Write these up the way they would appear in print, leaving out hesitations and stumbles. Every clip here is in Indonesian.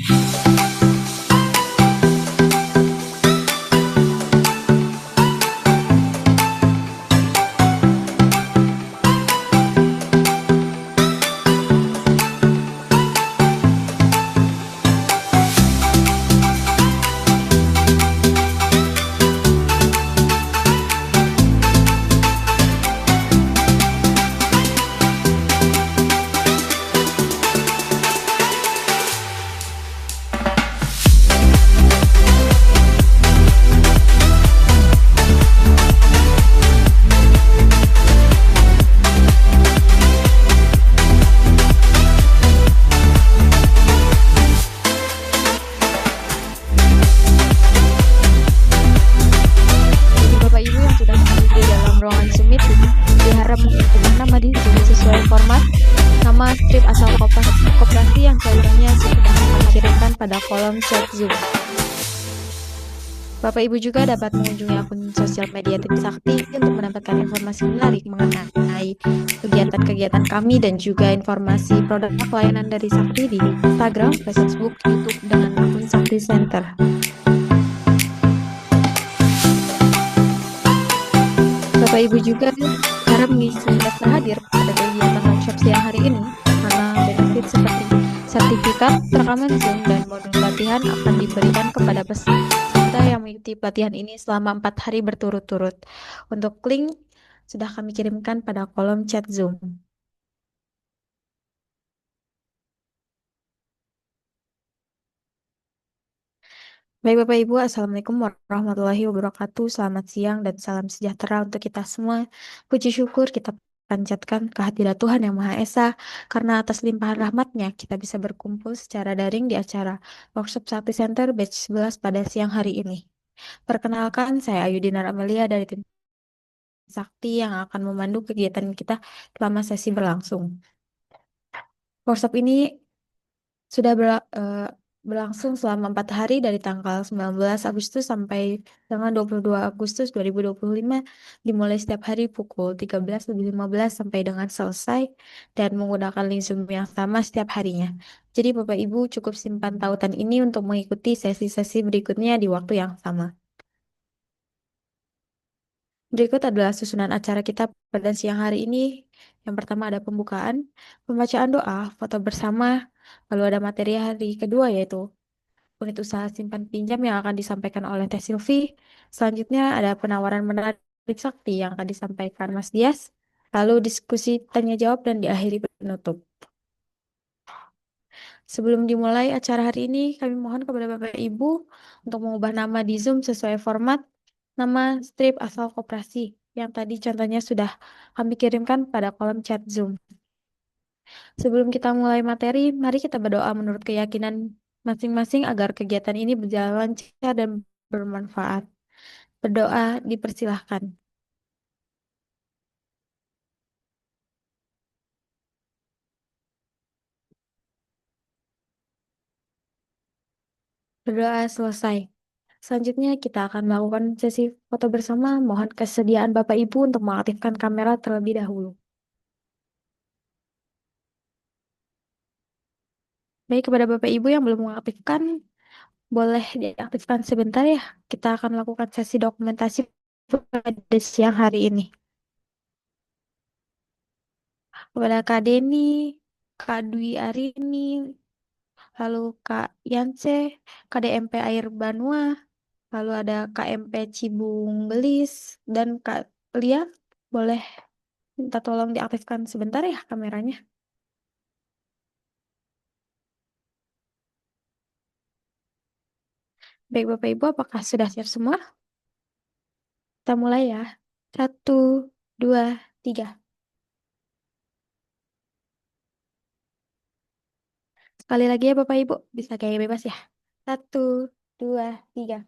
Bagi Bapak Ibu yang sudah hadir di dalam ruangan Zoom meeting, diharap mengirimkan nama di Zoom sesuai format, nama, strip asal koperasi yang cairannya sudah kami kirimkan pada kolom chat Zoom. Bapak Ibu juga dapat mengunjungi akun sosial media Tim Sakti untuk mendapatkan informasi menarik mengenai kegiatan-kegiatan kami dan juga informasi produk pelayanan dari Sakti di Instagram, Facebook, YouTube dengan akun Sakti Center. Bapak Ibu juga harap mengisi daftar hadir pada kegiatan workshop siang hari ini karena benefit seperti sertifikat, rekaman Zoom, dan modul pelatihan akan diberikan kepada peserta yang mengikuti pelatihan ini selama 4 hari berturut-turut. Untuk link sudah kami kirimkan pada kolom chat Zoom. Baik Bapak Ibu, Assalamualaikum warahmatullahi wabarakatuh. Selamat siang dan salam sejahtera untuk kita semua. Puji syukur kita panjatkan kehadirat Tuhan Yang Maha Esa, karena atas limpahan rahmat-Nya kita bisa berkumpul secara daring di acara Workshop Sakti Center Batch 11 pada siang hari ini. Perkenalkan, saya Ayu Dinar Amelia dari tim Sakti yang akan memandu kegiatan kita selama sesi berlangsung. Workshop ini sudah berlangsung selama 4 hari dari tanggal 19 Agustus sampai tanggal 22 Agustus 2025, dimulai setiap hari pukul 13.15 sampai dengan selesai dan menggunakan link Zoom yang sama setiap harinya. Jadi Bapak Ibu cukup simpan tautan ini untuk mengikuti sesi-sesi berikutnya di waktu yang sama. Berikut adalah susunan acara kita pada siang hari ini. Yang pertama ada pembukaan, pembacaan doa, foto bersama, lalu ada materi hari kedua yaitu unit usaha simpan pinjam yang akan disampaikan oleh Teh Silvi. Selanjutnya ada penawaran menarik Sakti yang akan disampaikan Mas Dias. Lalu diskusi tanya jawab dan diakhiri penutup. Sebelum dimulai acara hari ini, kami mohon kepada Bapak Ibu untuk mengubah nama di Zoom sesuai format nama strip asal koperasi yang tadi contohnya sudah kami kirimkan pada kolom chat Zoom. Sebelum kita mulai materi, mari kita berdoa menurut keyakinan masing-masing agar kegiatan ini berjalan lancar dan bermanfaat. Berdoa dipersilahkan. Berdoa selesai. Selanjutnya kita akan melakukan sesi foto bersama. Mohon kesediaan Bapak Ibu untuk mengaktifkan kamera terlebih dahulu. Baik, kepada Bapak Ibu yang belum mengaktifkan, boleh diaktifkan sebentar ya. Kita akan melakukan sesi dokumentasi pada siang hari ini. Kepada Kak Deni, Kak Dwi Arini, lalu Kak Yance, KDMP Air Banua, lalu ada KMP Cibung Belis, dan Kak Lia, boleh minta tolong diaktifkan sebentar ya kameranya. Baik Bapak Ibu, apakah sudah siap semua? Kita mulai ya. 1, 2, 3. Sekali lagi ya Bapak Ibu, bisa kayak bebas ya. 1, 2, 3.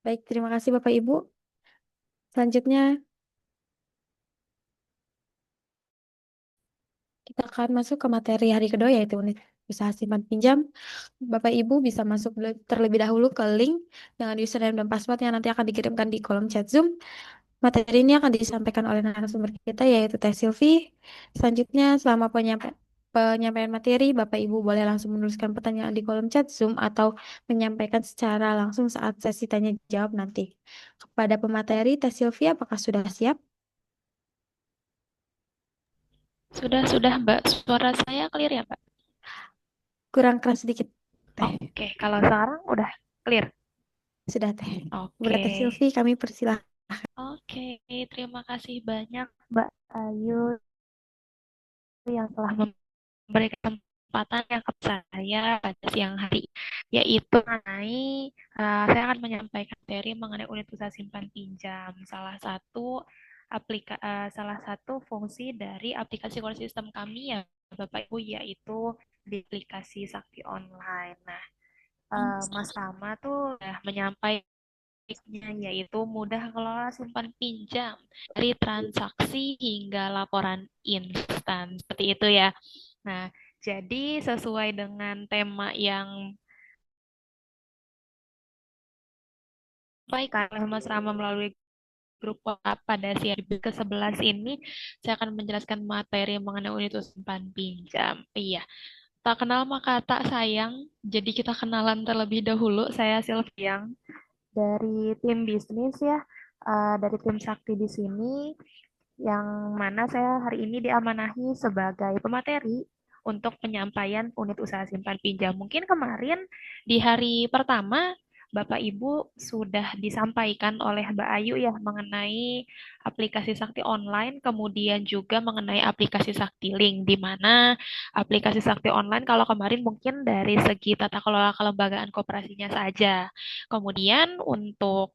Baik, terima kasih Bapak Ibu. Selanjutnya, kita akan masuk ke materi hari kedua yaitu unit usaha simpan pinjam. Bapak Ibu bisa masuk terlebih dahulu ke link dengan username dan password yang nanti akan dikirimkan di kolom chat Zoom. Materi ini akan disampaikan oleh narasumber kita yaitu Teh Silvi. Selanjutnya, selama penyampaian materi, Bapak Ibu boleh langsung menuliskan pertanyaan di kolom chat Zoom atau menyampaikan secara langsung saat sesi tanya jawab nanti. Kepada pemateri, Teh Sylvia, apakah sudah siap? Sudah, Mbak. Suara saya clear ya, Mbak? Kurang keras sedikit, Teh. Oke, kalau sekarang udah clear. Sudah, Teh. Oke. Kepada Teh Sylvie, kami persilahkan. Oke, terima kasih banyak Mbak Ayu yang telah memberikan kesempatan yang ke saya pada siang hari, yaitu mengenai saya akan menyampaikan materi mengenai unit usaha simpan pinjam. Salah satu fungsi dari aplikasi core system kami ya Bapak Ibu yaitu di aplikasi Sakti Online. Nah, Mas Rama tuh udah menyampaikan yaitu mudah kelola simpan pinjam dari transaksi hingga laporan instan seperti itu ya. Nah, jadi sesuai dengan tema yang disampaikan oleh Mas Rama melalui grup WhatsApp pada siang ke-11 ini, saya akan menjelaskan materi mengenai unit usaha simpan pinjam. Iya, tak kenal maka tak sayang. Jadi kita kenalan terlebih dahulu. Saya Sylviang dari tim bisnis ya, dari tim Sakti di sini, yang mana saya hari ini diamanahi sebagai pemateri untuk penyampaian unit usaha simpan pinjam. Mungkin kemarin di hari pertama Bapak Ibu sudah disampaikan oleh Mbak Ayu ya mengenai aplikasi Sakti Online, kemudian juga mengenai aplikasi Sakti Link, di mana aplikasi Sakti Online kalau kemarin mungkin dari segi tata kelola kelembagaan koperasinya saja. Kemudian untuk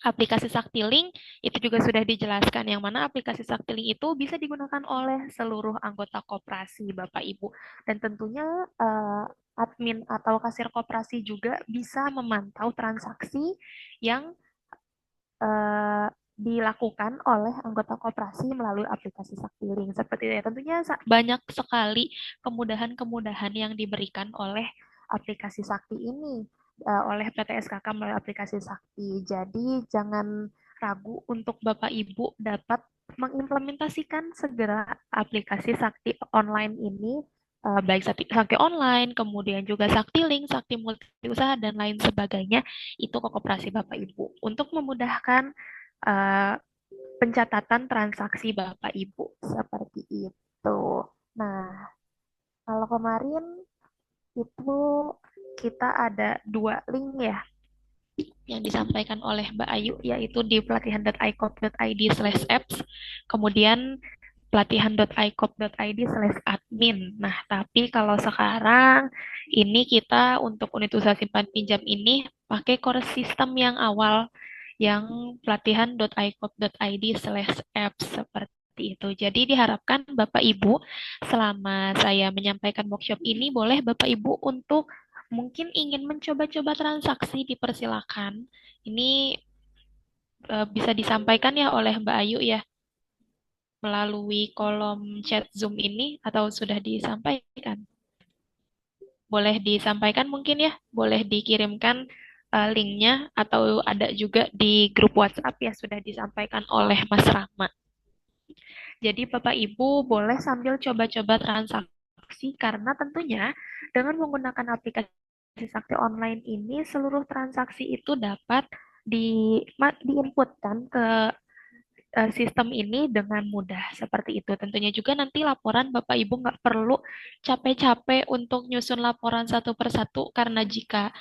aplikasi Saktiling itu juga sudah dijelaskan yang mana aplikasi Saktiling itu bisa digunakan oleh seluruh anggota koperasi Bapak Ibu dan tentunya eh, admin atau kasir koperasi juga bisa memantau transaksi yang eh, dilakukan oleh anggota koperasi melalui aplikasi Saktiling seperti itu ya. Tentunya banyak sekali kemudahan-kemudahan yang diberikan oleh aplikasi Sakti ini oleh PT SKK melalui aplikasi Sakti. Jadi jangan ragu untuk Bapak Ibu dapat mengimplementasikan segera aplikasi Sakti online ini baik Sakti online, kemudian juga Sakti Link, Sakti Multi Usaha dan lain sebagainya itu ke koperasi Bapak Ibu untuk memudahkan uh, pencatatan transaksi Bapak Ibu seperti itu. Nah, kalau kemarin itu kita ada dua link ya yang disampaikan oleh Mbak Ayu yaitu di pelatihan.icop.id/apps kemudian pelatihan.icop.id/admin. Nah, tapi kalau sekarang ini kita untuk unit usaha simpan pinjam ini pakai core system yang awal yang pelatihan.icop.id/apps seperti itu. Jadi diharapkan Bapak Ibu selama saya menyampaikan workshop ini boleh Bapak Ibu untuk mungkin ingin mencoba-coba transaksi dipersilakan. Ini bisa disampaikan ya oleh Mbak Ayu ya melalui kolom chat Zoom ini atau sudah disampaikan? Boleh disampaikan mungkin ya, boleh dikirimkan linknya atau ada juga di grup WhatsApp ya sudah disampaikan oleh Mas Rahma. Jadi Bapak Ibu boleh sambil coba-coba transaksi karena tentunya dengan menggunakan aplikasi Sakti Online ini seluruh transaksi itu dapat diinputkan ke sistem ini dengan mudah seperti itu. Tentunya juga nanti laporan Bapak Ibu nggak perlu capek-capek untuk nyusun laporan satu persatu karena jika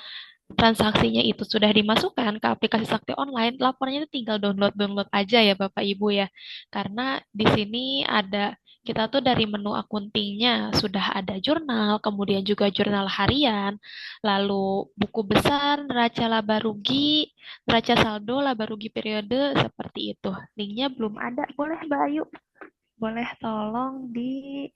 transaksinya itu sudah dimasukkan ke aplikasi Sakti Online, laporannya itu tinggal download-download aja ya Bapak Ibu ya. Karena di sini ada kita tuh dari menu akuntingnya sudah ada jurnal, kemudian juga jurnal harian, lalu buku besar, neraca laba rugi, neraca saldo, laba rugi periode seperti itu. Linknya belum ada. Boleh Mbak Ayu? Boleh tolong di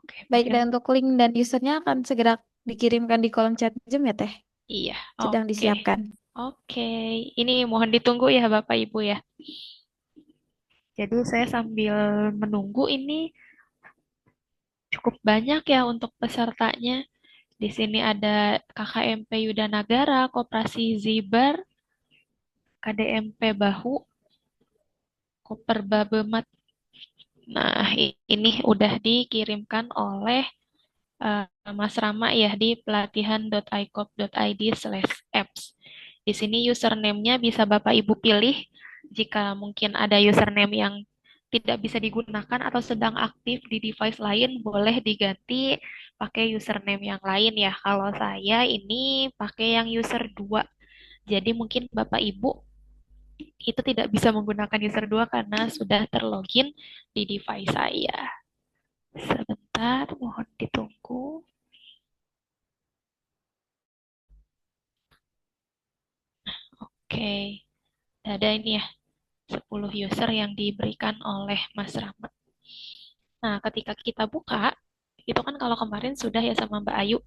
Oke, Baik, mungkin dan untuk link dan usernya akan segera dikirimkan di kolom chat Zoom ya, Teh. iya. Sedang Oke. disiapkan. Oke, ini mohon ditunggu ya Bapak Ibu ya. Jadi saya sambil menunggu ini cukup banyak ya untuk pesertanya. Di sini ada KKMP Yudanagara, Koperasi Zibar, KDMP Bahu, Koperba Bemat Nah, ini udah dikirimkan oleh eh, Mas Rama ya di pelatihan.icop.id/apps. Di sini username-nya bisa Bapak Ibu pilih jika mungkin ada username yang tidak bisa digunakan atau sedang aktif di device lain, boleh diganti pakai username yang lain ya. Kalau saya ini pakai yang user 2. Jadi mungkin Bapak Ibu itu tidak bisa menggunakan user 2 karena sudah terlogin di device saya. Sebentar, mohon ditunggu. Oke, ada ini ya, 10 user yang diberikan oleh Mas Rahmat. Nah, ketika kita buka, itu kan kalau kemarin sudah ya sama Mbak Ayu,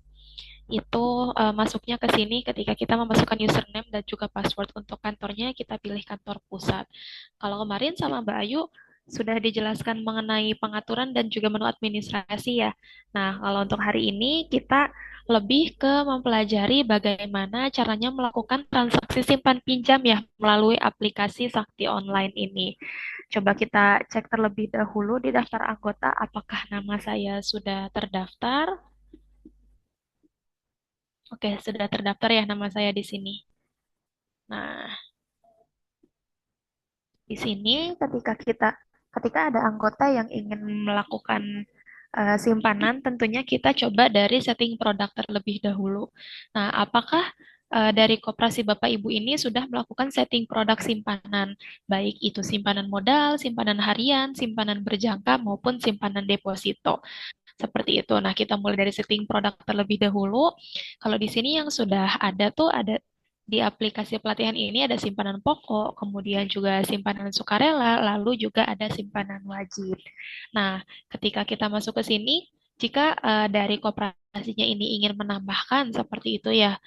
itu masuknya ke sini ketika kita memasukkan username dan juga password untuk kantornya, kita pilih kantor pusat. Kalau kemarin sama Mbak Ayu, sudah dijelaskan mengenai pengaturan dan juga menu administrasi ya. Nah, kalau untuk hari ini kita lebih ke mempelajari bagaimana caranya melakukan transaksi simpan pinjam ya melalui aplikasi Sakti Online ini. Coba kita cek terlebih dahulu di daftar anggota apakah nama saya sudah terdaftar. Oke, sudah terdaftar ya nama saya di sini. Nah, di sini ketika ada anggota yang ingin melakukan simpanan, tentunya kita coba dari setting produk terlebih dahulu. Nah, apakah dari koperasi Bapak Ibu ini sudah melakukan setting produk simpanan, baik itu simpanan modal, simpanan harian, simpanan berjangka maupun simpanan deposito. Seperti itu. Nah, kita mulai dari setting produk terlebih dahulu. Kalau di sini yang sudah ada tuh ada di aplikasi pelatihan ini ada simpanan pokok, kemudian juga simpanan sukarela, lalu juga ada simpanan wajib. Nah, ketika kita masuk ke sini, jika dari koperasinya ini ingin menambahkan seperti itu ya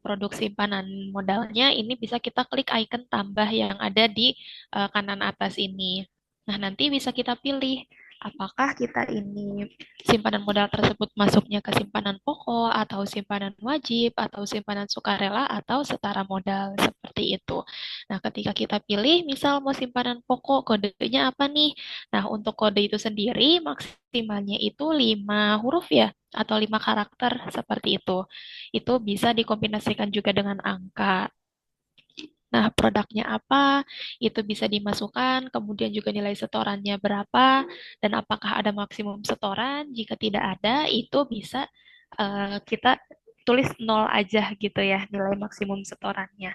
produk simpanan modalnya, ini bisa kita klik icon tambah yang ada di kanan atas ini. Nah, nanti bisa kita pilih apakah kita ini simpanan modal tersebut masuknya ke simpanan pokok atau simpanan wajib atau simpanan sukarela atau setara modal seperti itu. Nah, ketika kita pilih misal mau simpanan pokok kodenya apa nih? Nah, untuk kode itu sendiri maksimalnya itu 5 huruf ya atau 5 karakter seperti itu. Itu bisa dikombinasikan juga dengan angka. Nah, produknya apa, itu bisa dimasukkan, kemudian juga nilai setorannya berapa, dan apakah ada maksimum setoran. Jika tidak ada, itu bisa kita tulis nol aja gitu ya, nilai maksimum setorannya.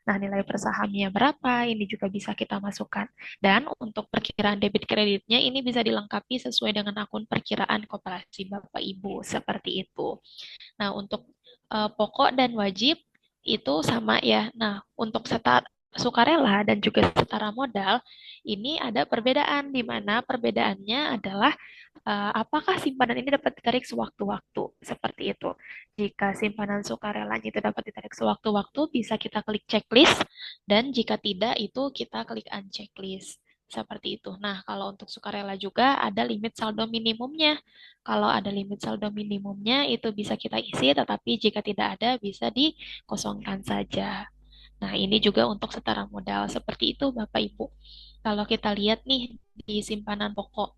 Nah, nilai persahamnya berapa, ini juga bisa kita masukkan. Dan untuk perkiraan debit kreditnya, ini bisa dilengkapi sesuai dengan akun perkiraan koperasi Bapak Ibu, seperti itu. Nah, untuk pokok dan wajib itu sama ya. Nah, untuk sukarela dan juga setara modal ini ada perbedaan di mana perbedaannya adalah apakah simpanan ini dapat ditarik sewaktu-waktu seperti itu. Jika simpanan sukarelanya itu dapat ditarik sewaktu-waktu bisa kita klik checklist dan jika tidak itu kita klik unchecklist. Seperti itu. Nah, kalau untuk sukarela juga ada limit saldo minimumnya. Kalau ada limit saldo minimumnya itu bisa kita isi, tetapi jika tidak ada bisa dikosongkan saja. Nah, ini juga untuk setara modal. Seperti itu, Bapak Ibu. Kalau kita lihat nih di simpanan pokok,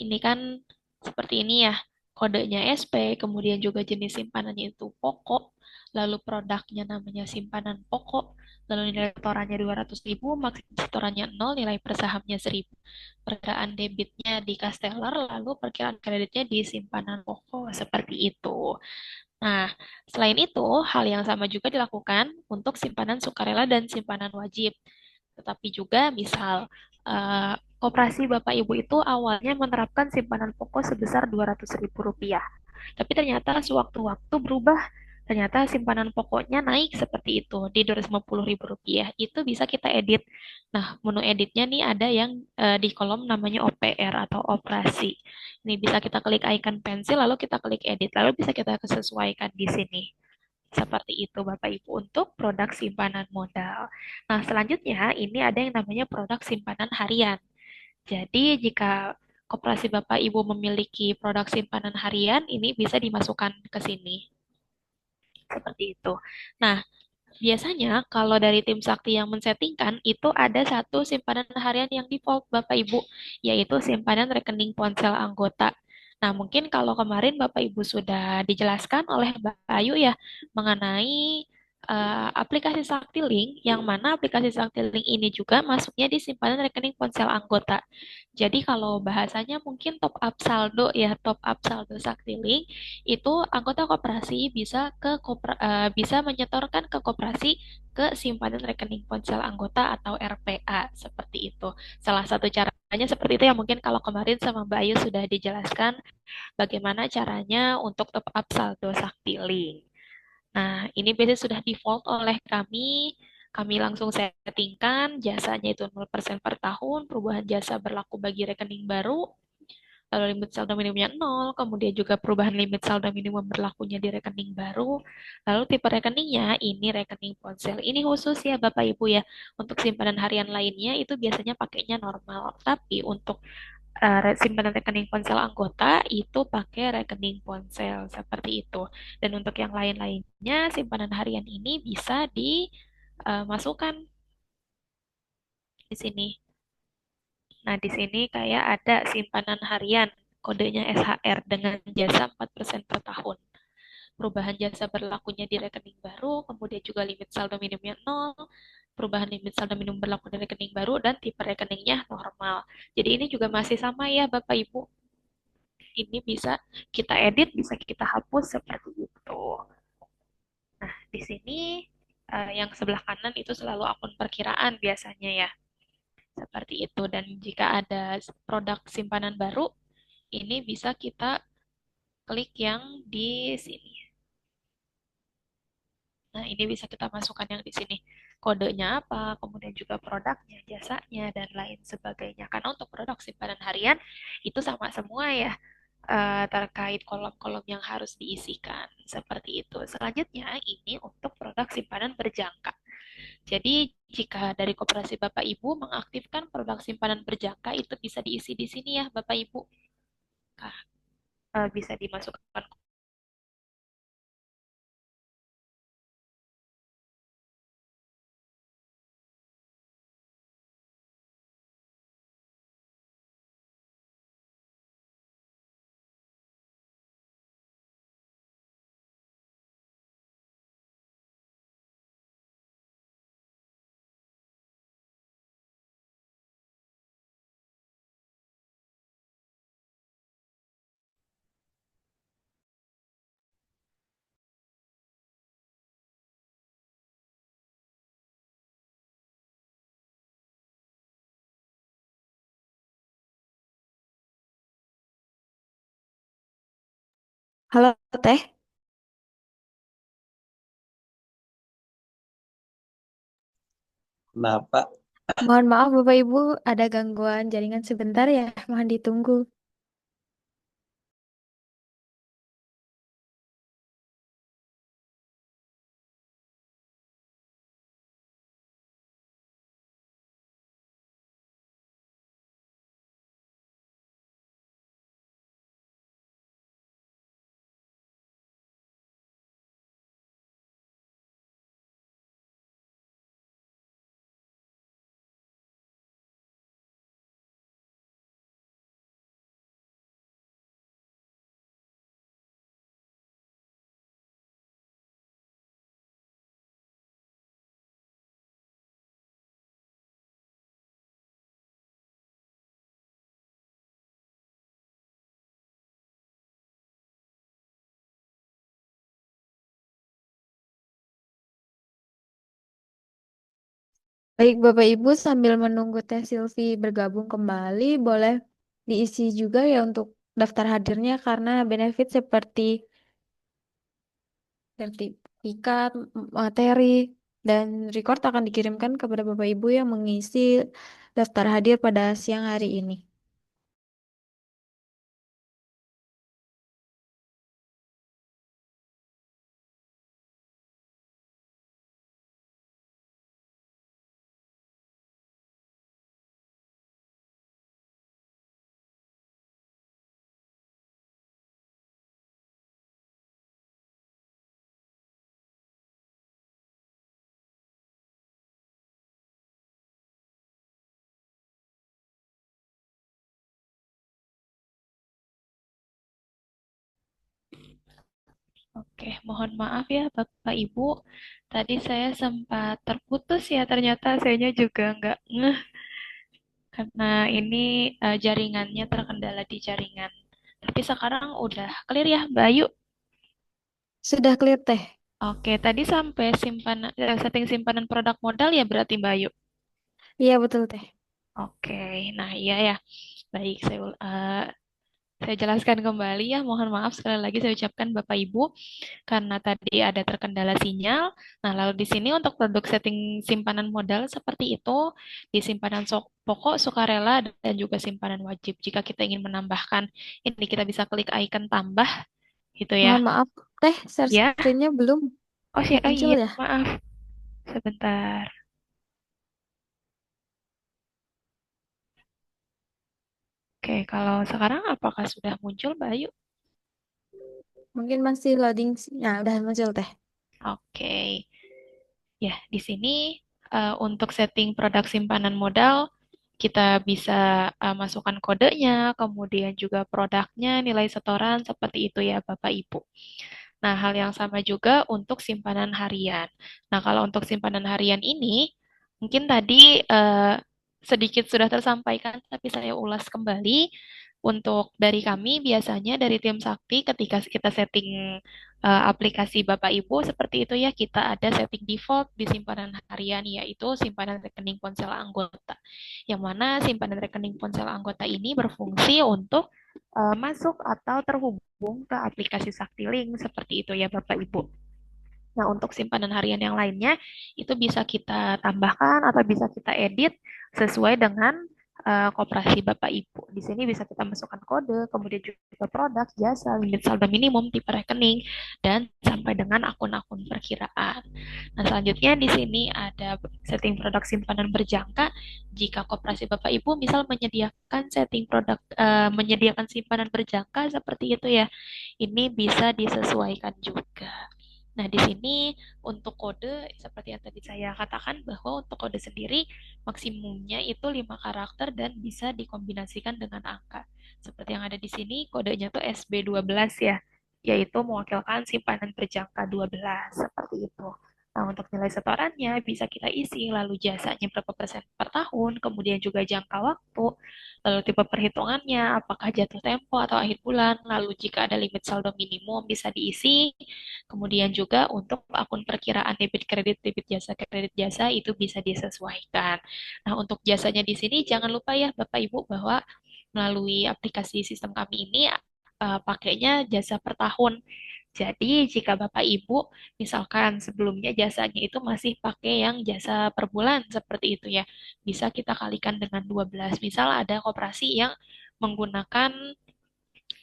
ini kan seperti ini ya. Kodenya SP, kemudian juga jenis simpanannya itu pokok, lalu produknya namanya simpanan pokok, lalu nilai setorannya 200.000, maksimum setorannya 0, nilai persahamnya 1.000. Perkiraan debitnya di Casteller, lalu perkiraan kreditnya di simpanan pokok, seperti itu. Nah, selain itu, hal yang sama juga dilakukan untuk simpanan sukarela dan simpanan wajib. Tetapi juga misal koperasi Bapak Ibu itu awalnya menerapkan simpanan pokok sebesar Rp200.000. Tapi ternyata sewaktu-waktu berubah, ternyata simpanan pokoknya naik seperti itu di Rp250.000. Itu bisa kita edit. Nah, menu editnya nih ada yang di kolom namanya OPR atau operasi. Ini bisa kita klik icon pensil lalu kita klik edit lalu bisa kita sesuaikan di sini. Seperti itu Bapak Ibu untuk produk simpanan modal. Nah, selanjutnya ini ada yang namanya produk simpanan harian. Jadi jika koperasi Bapak Ibu memiliki produk simpanan harian, ini bisa dimasukkan ke sini. Seperti itu. Nah, Biasanya kalau dari tim sakti yang mensettingkan itu ada satu simpanan harian yang default Bapak Ibu, yaitu simpanan rekening ponsel anggota. Nah, mungkin kalau kemarin Bapak Ibu sudah dijelaskan oleh Mbak Ayu ya mengenai aplikasi Saktilink, yang mana aplikasi Saktilink ini juga masuknya di simpanan rekening ponsel anggota. Jadi kalau bahasanya mungkin top up saldo ya, top up saldo Saktilink itu anggota koperasi bisa bisa menyetorkan ke koperasi ke simpanan rekening ponsel anggota atau RPA seperti itu. Salah satu caranya seperti itu ya, mungkin kalau kemarin sama Mbak Ayu sudah dijelaskan bagaimana caranya untuk top up saldo Saktilink. Nah, ini biasanya sudah default oleh kami. Kami langsung settingkan jasanya itu 0% per tahun, perubahan jasa berlaku bagi rekening baru, lalu limit saldo minimumnya 0, kemudian juga perubahan limit saldo minimum berlakunya di rekening baru, lalu tipe rekeningnya ini rekening ponsel. Ini khusus ya Bapak Ibu ya, untuk simpanan harian lainnya itu biasanya pakainya normal, tapi untuk simpanan rekening ponsel anggota itu pakai rekening ponsel seperti itu. Dan untuk yang lain-lainnya simpanan harian ini bisa dimasukkan di sini. Nah, di sini kayak ada simpanan harian, kodenya SHR dengan jasa 4% per tahun. Perubahan jasa berlakunya di rekening baru, kemudian juga limit saldo minimumnya 0, perubahan limit saldo minimum berlaku di rekening baru, dan tipe rekeningnya normal. Jadi ini juga masih sama ya Bapak Ibu. Ini bisa kita edit, bisa kita hapus seperti itu. Nah, di sini yang sebelah kanan itu selalu akun perkiraan biasanya ya. Seperti itu. Dan jika ada produk simpanan baru, ini bisa kita klik yang di sini. Nah, ini bisa kita masukkan yang di sini. Kodenya apa, kemudian juga produknya, jasanya, dan lain sebagainya. Karena untuk produk simpanan harian, itu sama semua ya, terkait kolom-kolom yang harus diisikan. Seperti itu. Selanjutnya, ini untuk produk simpanan berjangka. Jadi, jika dari koperasi Bapak Ibu mengaktifkan produk simpanan berjangka, itu bisa diisi di sini ya, Bapak Ibu. Nah, bisa dimasukkan. Halo Teh, Kenapa? mohon maaf Bapak Ibu ada gangguan jaringan sebentar ya, mohon ditunggu. Baik Bapak Ibu sambil menunggu Teh Silvi bergabung kembali, boleh diisi juga ya untuk daftar hadirnya karena benefit seperti sertifikat, materi, dan record akan dikirimkan kepada Bapak Ibu yang mengisi daftar hadir pada siang hari ini. Oke, mohon maaf ya Bapak Ibu. Tadi saya sempat terputus ya, ternyata sayanya juga nggak ngeh karena ini jaringannya terkendala di jaringan. Tapi sekarang udah clear ya, Mbak Ayu. Sudah clear teh. Oke, tadi sampai setting simpanan produk modal ya berarti Mbak Ayu. Iya betul teh. Oke, nah iya ya. Baik, saya jelaskan kembali ya. Mohon maaf sekali lagi saya ucapkan Bapak Ibu karena tadi ada terkendala sinyal. Nah, lalu di sini untuk produk setting simpanan modal seperti itu, di simpanan pokok, sukarela, dan juga simpanan wajib. Jika kita ingin menambahkan, ini kita bisa klik icon tambah gitu ya. Mohon maaf teh, share Ya, screen-nya belum oh muncul iya, ya. maaf. Sebentar. Oke, kalau sekarang apakah sudah muncul, Mbak Ayu? Mungkin masih loading. Nah, udah muncul teh. Oke. Ya, di sini untuk setting produk simpanan modal, kita bisa masukkan kodenya, kemudian juga produknya, nilai setoran, seperti itu ya Bapak Ibu. Nah, hal yang sama juga untuk simpanan harian. Nah, kalau untuk simpanan harian ini, mungkin tadi sedikit sudah tersampaikan, tapi saya ulas kembali. Untuk dari kami, biasanya dari tim Sakti, ketika kita setting aplikasi Bapak Ibu, seperti itu ya, kita ada setting default di simpanan harian, yaitu simpanan rekening ponsel anggota. Yang mana simpanan rekening ponsel anggota ini berfungsi untuk masuk atau terhubung ke aplikasi Saktiling seperti itu ya Bapak Ibu. Nah, untuk simpanan harian yang lainnya itu bisa kita tambahkan atau bisa kita edit sesuai dengan koperasi Bapak Ibu. Di sini bisa kita masukkan kode, kemudian juga produk, jasa, limit saldo minimum, tipe rekening, dan sampai dengan akun-akun perkiraan. Nah, selanjutnya di sini ada setting produk simpanan berjangka. Jika koperasi Bapak Ibu misal menyediakan setting produk menyediakan simpanan berjangka seperti itu ya. Ini bisa disesuaikan juga. Nah, di sini untuk kode seperti yang tadi saya katakan bahwa untuk kode sendiri maksimumnya itu 5 karakter dan bisa dikombinasikan dengan angka. Seperti yang ada di sini kodenya tuh SB12 ya, yaitu mewakilkan simpanan berjangka 12 seperti itu. Nah, untuk nilai setorannya bisa kita isi, lalu jasanya berapa persen per tahun, kemudian juga jangka waktu, lalu tipe perhitungannya, apakah jatuh tempo atau akhir bulan, lalu jika ada limit saldo minimum bisa diisi, kemudian juga untuk akun perkiraan debit jasa itu bisa disesuaikan. Nah, untuk jasanya di sini jangan lupa ya Bapak Ibu bahwa melalui aplikasi sistem kami ini pakainya jasa per tahun. Jadi, jika Bapak Ibu misalkan sebelumnya jasanya itu masih pakai yang jasa per bulan seperti itu ya, bisa kita kalikan dengan 12. Misal ada koperasi yang menggunakan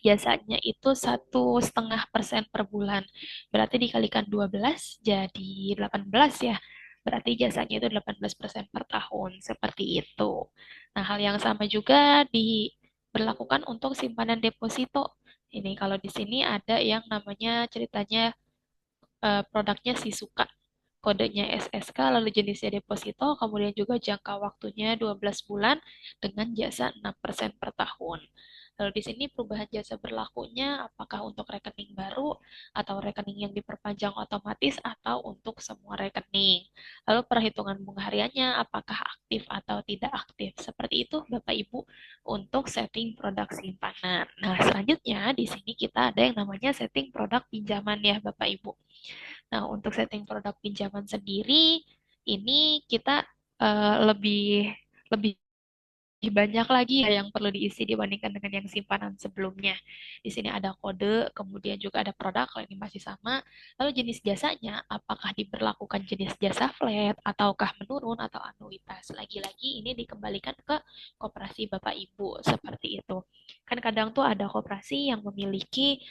biasanya itu 1,5% per bulan. Berarti dikalikan 12 jadi 18 ya. Berarti jasanya itu 18% per tahun. Seperti itu. Nah, hal yang sama juga diberlakukan untuk simpanan deposito. Ini kalau di sini ada yang namanya ceritanya produknya si suka. Kodenya SSK, lalu jenisnya deposito, kemudian juga jangka waktunya 12 bulan dengan jasa 6% per tahun. Lalu di sini perubahan jasa berlakunya apakah untuk rekening baru atau rekening yang diperpanjang otomatis atau untuk semua rekening. Lalu perhitungan bunga hariannya apakah aktif atau tidak aktif. Seperti itu Bapak Ibu untuk setting produk simpanan. Nah, selanjutnya di sini kita ada yang namanya setting produk pinjaman ya Bapak Ibu. Nah, untuk setting produk pinjaman sendiri, ini kita lebih lebih banyak lagi ya yang perlu diisi dibandingkan dengan yang simpanan sebelumnya. Di sini ada kode, kemudian juga ada produk, kalau ini masih sama. Lalu jenis jasanya, apakah diberlakukan jenis jasa flat, ataukah menurun, atau anuitas. Lagi-lagi ini dikembalikan ke koperasi Bapak Ibu, seperti itu. Kan kadang tuh ada koperasi yang memiliki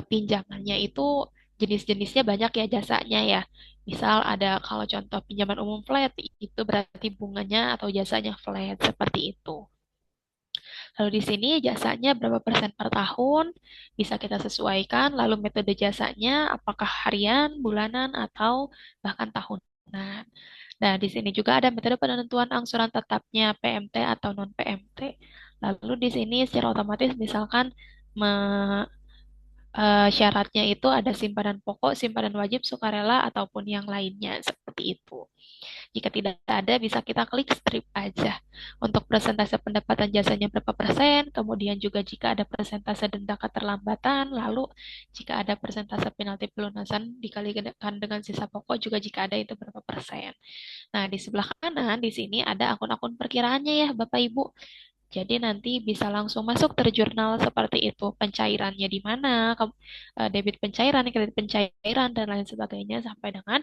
pinjamannya itu jenis-jenisnya banyak ya jasanya ya. Misal ada kalau contoh pinjaman umum flat itu berarti bunganya atau jasanya flat seperti itu. Lalu di sini jasanya berapa persen per tahun bisa kita sesuaikan. Lalu metode jasanya apakah harian, bulanan atau bahkan tahunan. Nah, di sini juga ada metode penentuan angsuran tetapnya PMT atau non PMT. Lalu di sini secara otomatis misalkan Syaratnya itu ada simpanan pokok, simpanan wajib, sukarela, ataupun yang lainnya seperti itu. Jika tidak ada, bisa kita klik strip aja. Untuk persentase pendapatan jasanya berapa persen, kemudian juga jika ada persentase denda keterlambatan, lalu jika ada persentase penalti pelunasan dikalikan dengan sisa pokok juga jika ada itu berapa persen. Nah, di sebelah kanan di sini ada akun-akun perkiraannya ya, Bapak Ibu. Jadi nanti bisa langsung masuk terjurnal seperti itu. Pencairannya di mana, debit pencairan, kredit pencairan, dan lain sebagainya sampai dengan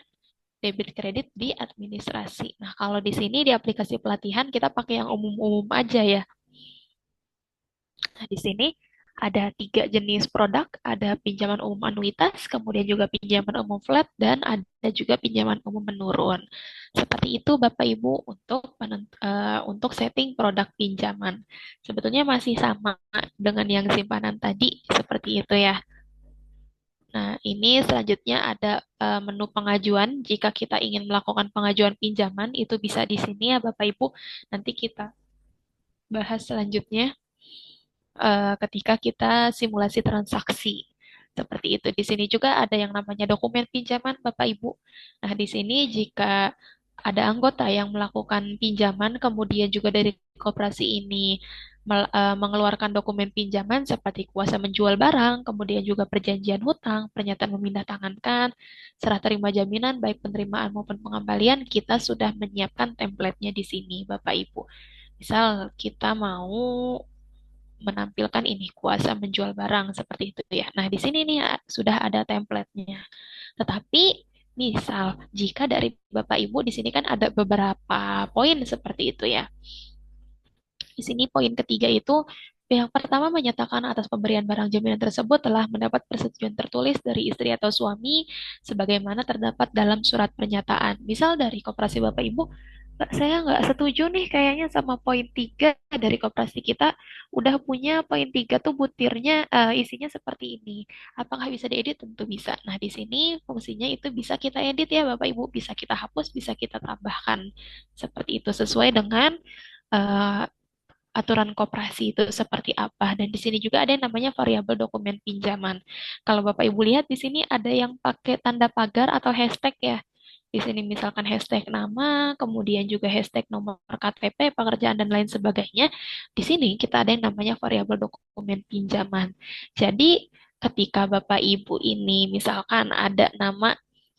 debit kredit di administrasi. Nah, kalau di sini di aplikasi pelatihan kita pakai yang umum-umum aja ya. Nah, di sini ada 3 jenis produk, ada pinjaman umum anuitas, kemudian juga pinjaman umum flat, dan ada juga pinjaman umum menurun. Seperti itu Bapak Ibu untuk setting produk pinjaman. Sebetulnya masih sama dengan yang simpanan tadi, seperti itu ya. Nah, ini selanjutnya ada menu pengajuan. Jika kita ingin melakukan pengajuan pinjaman, itu bisa di sini ya Bapak Ibu. Nanti kita bahas selanjutnya ketika kita simulasi transaksi. Seperti itu. Di sini juga ada yang namanya dokumen pinjaman, Bapak Ibu. Nah, di sini jika ada anggota yang melakukan pinjaman, kemudian juga dari koperasi ini mengeluarkan dokumen pinjaman seperti kuasa menjual barang, kemudian juga perjanjian hutang, pernyataan memindahtangankan, serah terima jaminan, baik penerimaan maupun pengembalian, kita sudah menyiapkan template-nya di sini, Bapak Ibu. Misal kita mau menampilkan ini kuasa menjual barang seperti itu ya. Nah, di sini nih sudah ada template-nya. Tetapi misal jika dari Bapak Ibu di sini kan ada beberapa poin seperti itu ya. Di sini poin ketiga itu pihak pertama menyatakan atas pemberian barang jaminan tersebut telah mendapat persetujuan tertulis dari istri atau suami sebagaimana terdapat dalam surat pernyataan. Misal dari koperasi Bapak Ibu, "Mbak, saya nggak setuju nih kayaknya sama poin 3 dari koperasi kita udah punya poin 3 tuh butirnya isinya seperti ini. Apakah bisa diedit? Tentu bisa. Nah, di sini fungsinya itu bisa kita edit ya Bapak Ibu, bisa kita hapus, bisa kita tambahkan. Seperti itu sesuai dengan eh, aturan koperasi itu seperti apa. Dan di sini juga ada yang namanya variabel dokumen pinjaman. Kalau Bapak Ibu lihat di sini ada yang pakai tanda pagar atau hashtag ya. Di sini misalkan hashtag nama, kemudian juga hashtag nomor KTP, pekerjaan, dan lain sebagainya. Di sini kita ada yang namanya variabel dokumen pinjaman. Jadi ketika Bapak Ibu ini misalkan ada nama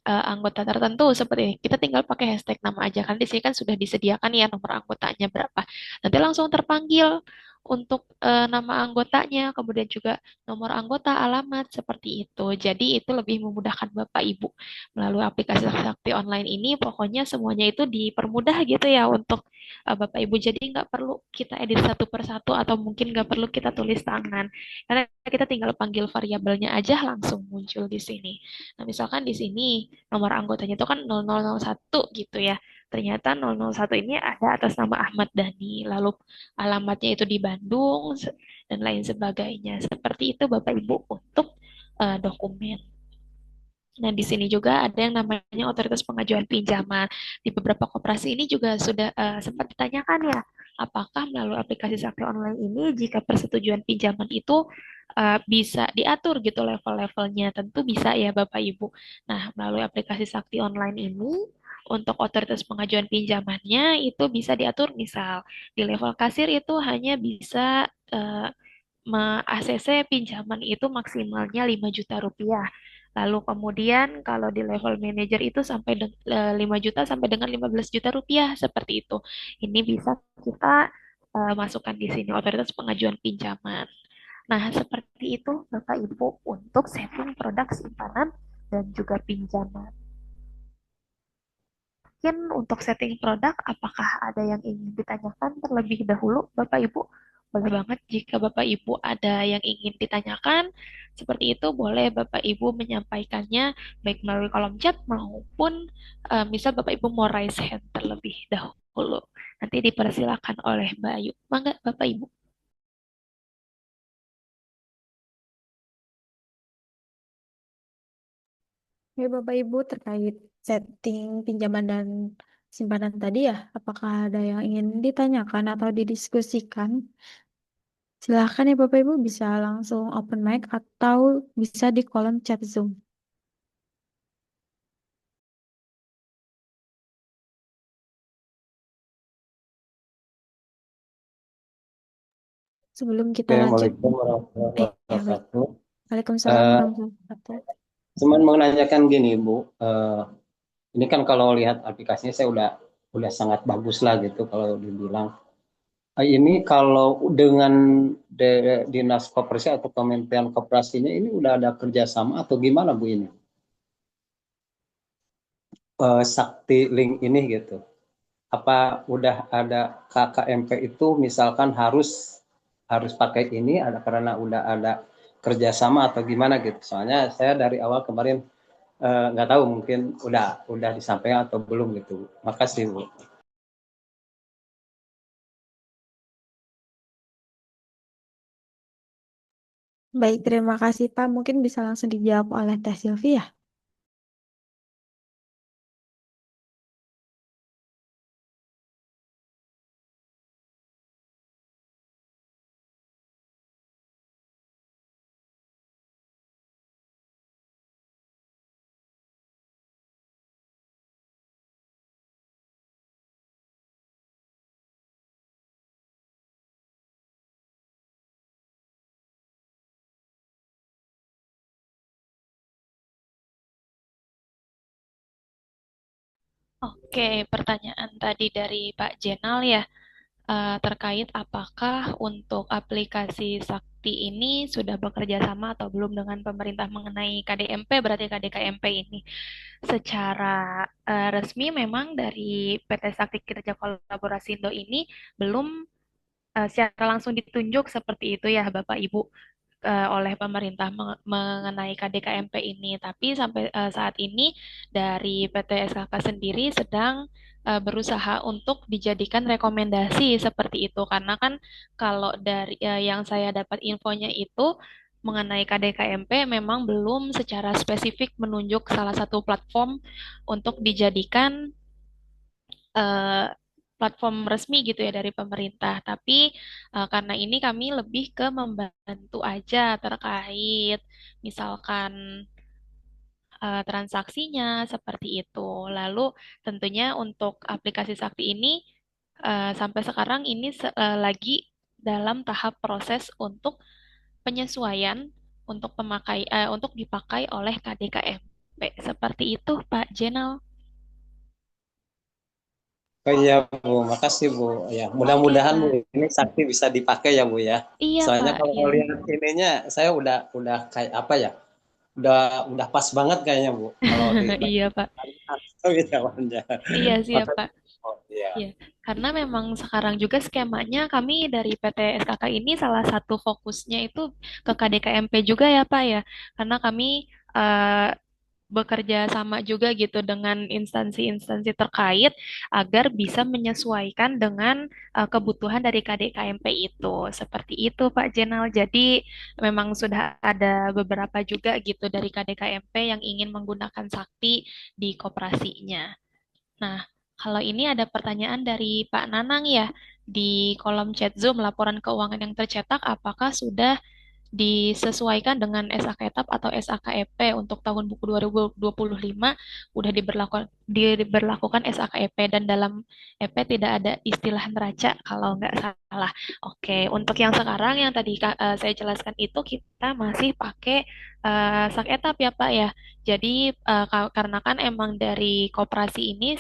anggota tertentu seperti ini, kita tinggal pakai hashtag nama aja kan di sini kan sudah disediakan ya nomor anggotanya berapa. Nanti langsung terpanggil untuk nama anggotanya, kemudian juga nomor anggota, alamat, seperti itu. Jadi itu lebih memudahkan Bapak Ibu melalui aplikasi Sakti Online ini. Pokoknya semuanya itu dipermudah gitu ya untuk Bapak Ibu. Jadi nggak perlu kita edit satu persatu atau mungkin nggak perlu kita tulis tangan. Karena kita tinggal panggil variabelnya aja langsung muncul di sini. Nah, misalkan di sini nomor anggotanya itu kan 0001 gitu ya. Ternyata 001 ini ada atas nama Ahmad Dhani, lalu alamatnya itu di Bandung dan lain sebagainya. Seperti itu Bapak Ibu untuk dokumen. Nah, di sini juga ada yang namanya otoritas pengajuan pinjaman. Di beberapa koperasi ini juga sudah sempat ditanyakan ya, apakah melalui aplikasi Sakti Online ini jika persetujuan pinjaman itu bisa diatur gitu level-levelnya? Tentu bisa ya Bapak Ibu. Nah, melalui aplikasi Sakti Online ini untuk otoritas pengajuan pinjamannya itu bisa diatur misal di level kasir itu hanya bisa ACC pinjaman itu maksimalnya 5 juta rupiah. Lalu kemudian kalau di level manager itu sampai 5 juta sampai dengan 15 juta rupiah seperti itu. Ini bisa kita masukkan di sini otoritas pengajuan pinjaman. Nah, seperti itu Bapak Ibu untuk setting produk simpanan dan juga pinjaman. Mungkin untuk setting produk, apakah ada yang ingin ditanyakan terlebih dahulu, Bapak Ibu? Boleh banget jika Bapak Ibu ada yang ingin ditanyakan, seperti itu boleh Bapak Ibu menyampaikannya baik melalui kolom chat maupun misal Bapak Ibu mau raise hand terlebih dahulu. Nanti dipersilakan oleh Mbak Ayu. Mangga Bapak Ibu. Ya, Bapak Ibu terkait setting pinjaman dan simpanan tadi ya, apakah ada yang ingin ditanyakan atau didiskusikan? Silahkan ya Bapak Ibu bisa langsung open mic atau bisa di kolom chat Zoom. Sebelum kita lanjut, Assalamualaikum warahmatullahi ya baik. wabarakatuh. Waalaikumsalam Eh, warahmatullahi wabarakatuh. Cuman mau menanyakan gini, Bu. Ini kan kalau lihat aplikasinya saya udah sangat bagus lah gitu kalau dibilang. Ini kalau dengan Dinas Koperasi atau Kementerian Koperasinya ini udah ada kerjasama atau gimana, Bu ini? Sakti Link ini gitu. Apa udah ada KKMP itu misalkan harus harus pakai ini ada karena udah ada kerjasama atau gimana gitu. Soalnya saya dari awal kemarin nggak tahu mungkin udah disampaikan atau belum gitu. Makasih Bu. Baik, terima kasih Pak. Mungkin bisa langsung dijawab oleh Teh Sylvia. Oke, pertanyaan tadi dari Pak Jenal ya, terkait apakah untuk aplikasi Sakti ini sudah bekerja sama atau belum dengan pemerintah mengenai KDMP, berarti KDKMP ini. Secara resmi memang dari PT Sakti Kerja Kolaborasi Indo ini belum secara langsung ditunjuk seperti itu ya Bapak Ibu, oleh pemerintah mengenai KDKMP ini. Tapi sampai saat ini dari PT SKK sendiri sedang berusaha untuk dijadikan rekomendasi seperti itu. Karena kan kalau dari yang saya dapat infonya itu mengenai KDKMP memang belum secara spesifik menunjuk salah satu platform untuk dijadikan eh, platform resmi gitu ya dari pemerintah. Tapi karena ini kami lebih ke membantu aja terkait misalkan transaksinya seperti itu. Lalu tentunya untuk aplikasi Sakti ini sampai sekarang ini lagi dalam tahap proses untuk penyesuaian untuk untuk dipakai oleh KDKMP. Seperti itu, Pak Jenal. Oh iya Bu, makasih Bu. Ya, Oke, mudah-mudahan Bu Pak. ini sakti bisa dipakai ya Bu ya. Iya, Soalnya Pak. kalau Iya. lihat ininya saya udah kayak apa ya? Udah pas banget kayaknya Bu kalau di Iya, Pak. jawabannya. Iya, siap, Makasih. Pak. Oh, iya. Iya, karena memang sekarang juga skemanya kami dari PT SKK ini salah satu fokusnya itu ke KDKMP juga ya, Pak ya. Karena kami eh, bekerja sama juga gitu dengan instansi-instansi terkait agar bisa menyesuaikan dengan kebutuhan dari KDKMP itu. Seperti itu, Pak Jenal. Jadi memang sudah ada beberapa juga gitu dari KDKMP yang ingin menggunakan sakti di koperasinya. Nah, kalau ini ada pertanyaan dari Pak Nanang ya, di kolom chat Zoom laporan keuangan yang tercetak apakah sudah disesuaikan dengan SAKETAP atau SAKEP untuk tahun buku 2025 udah diberlakukan SAKEP dan dalam EP tidak ada istilah neraca kalau nggak salah. Oke, untuk yang sekarang yang tadi saya jelaskan itu kita masih pakai SAKETAP ya Pak ya. Jadi karena kan emang dari koperasi ini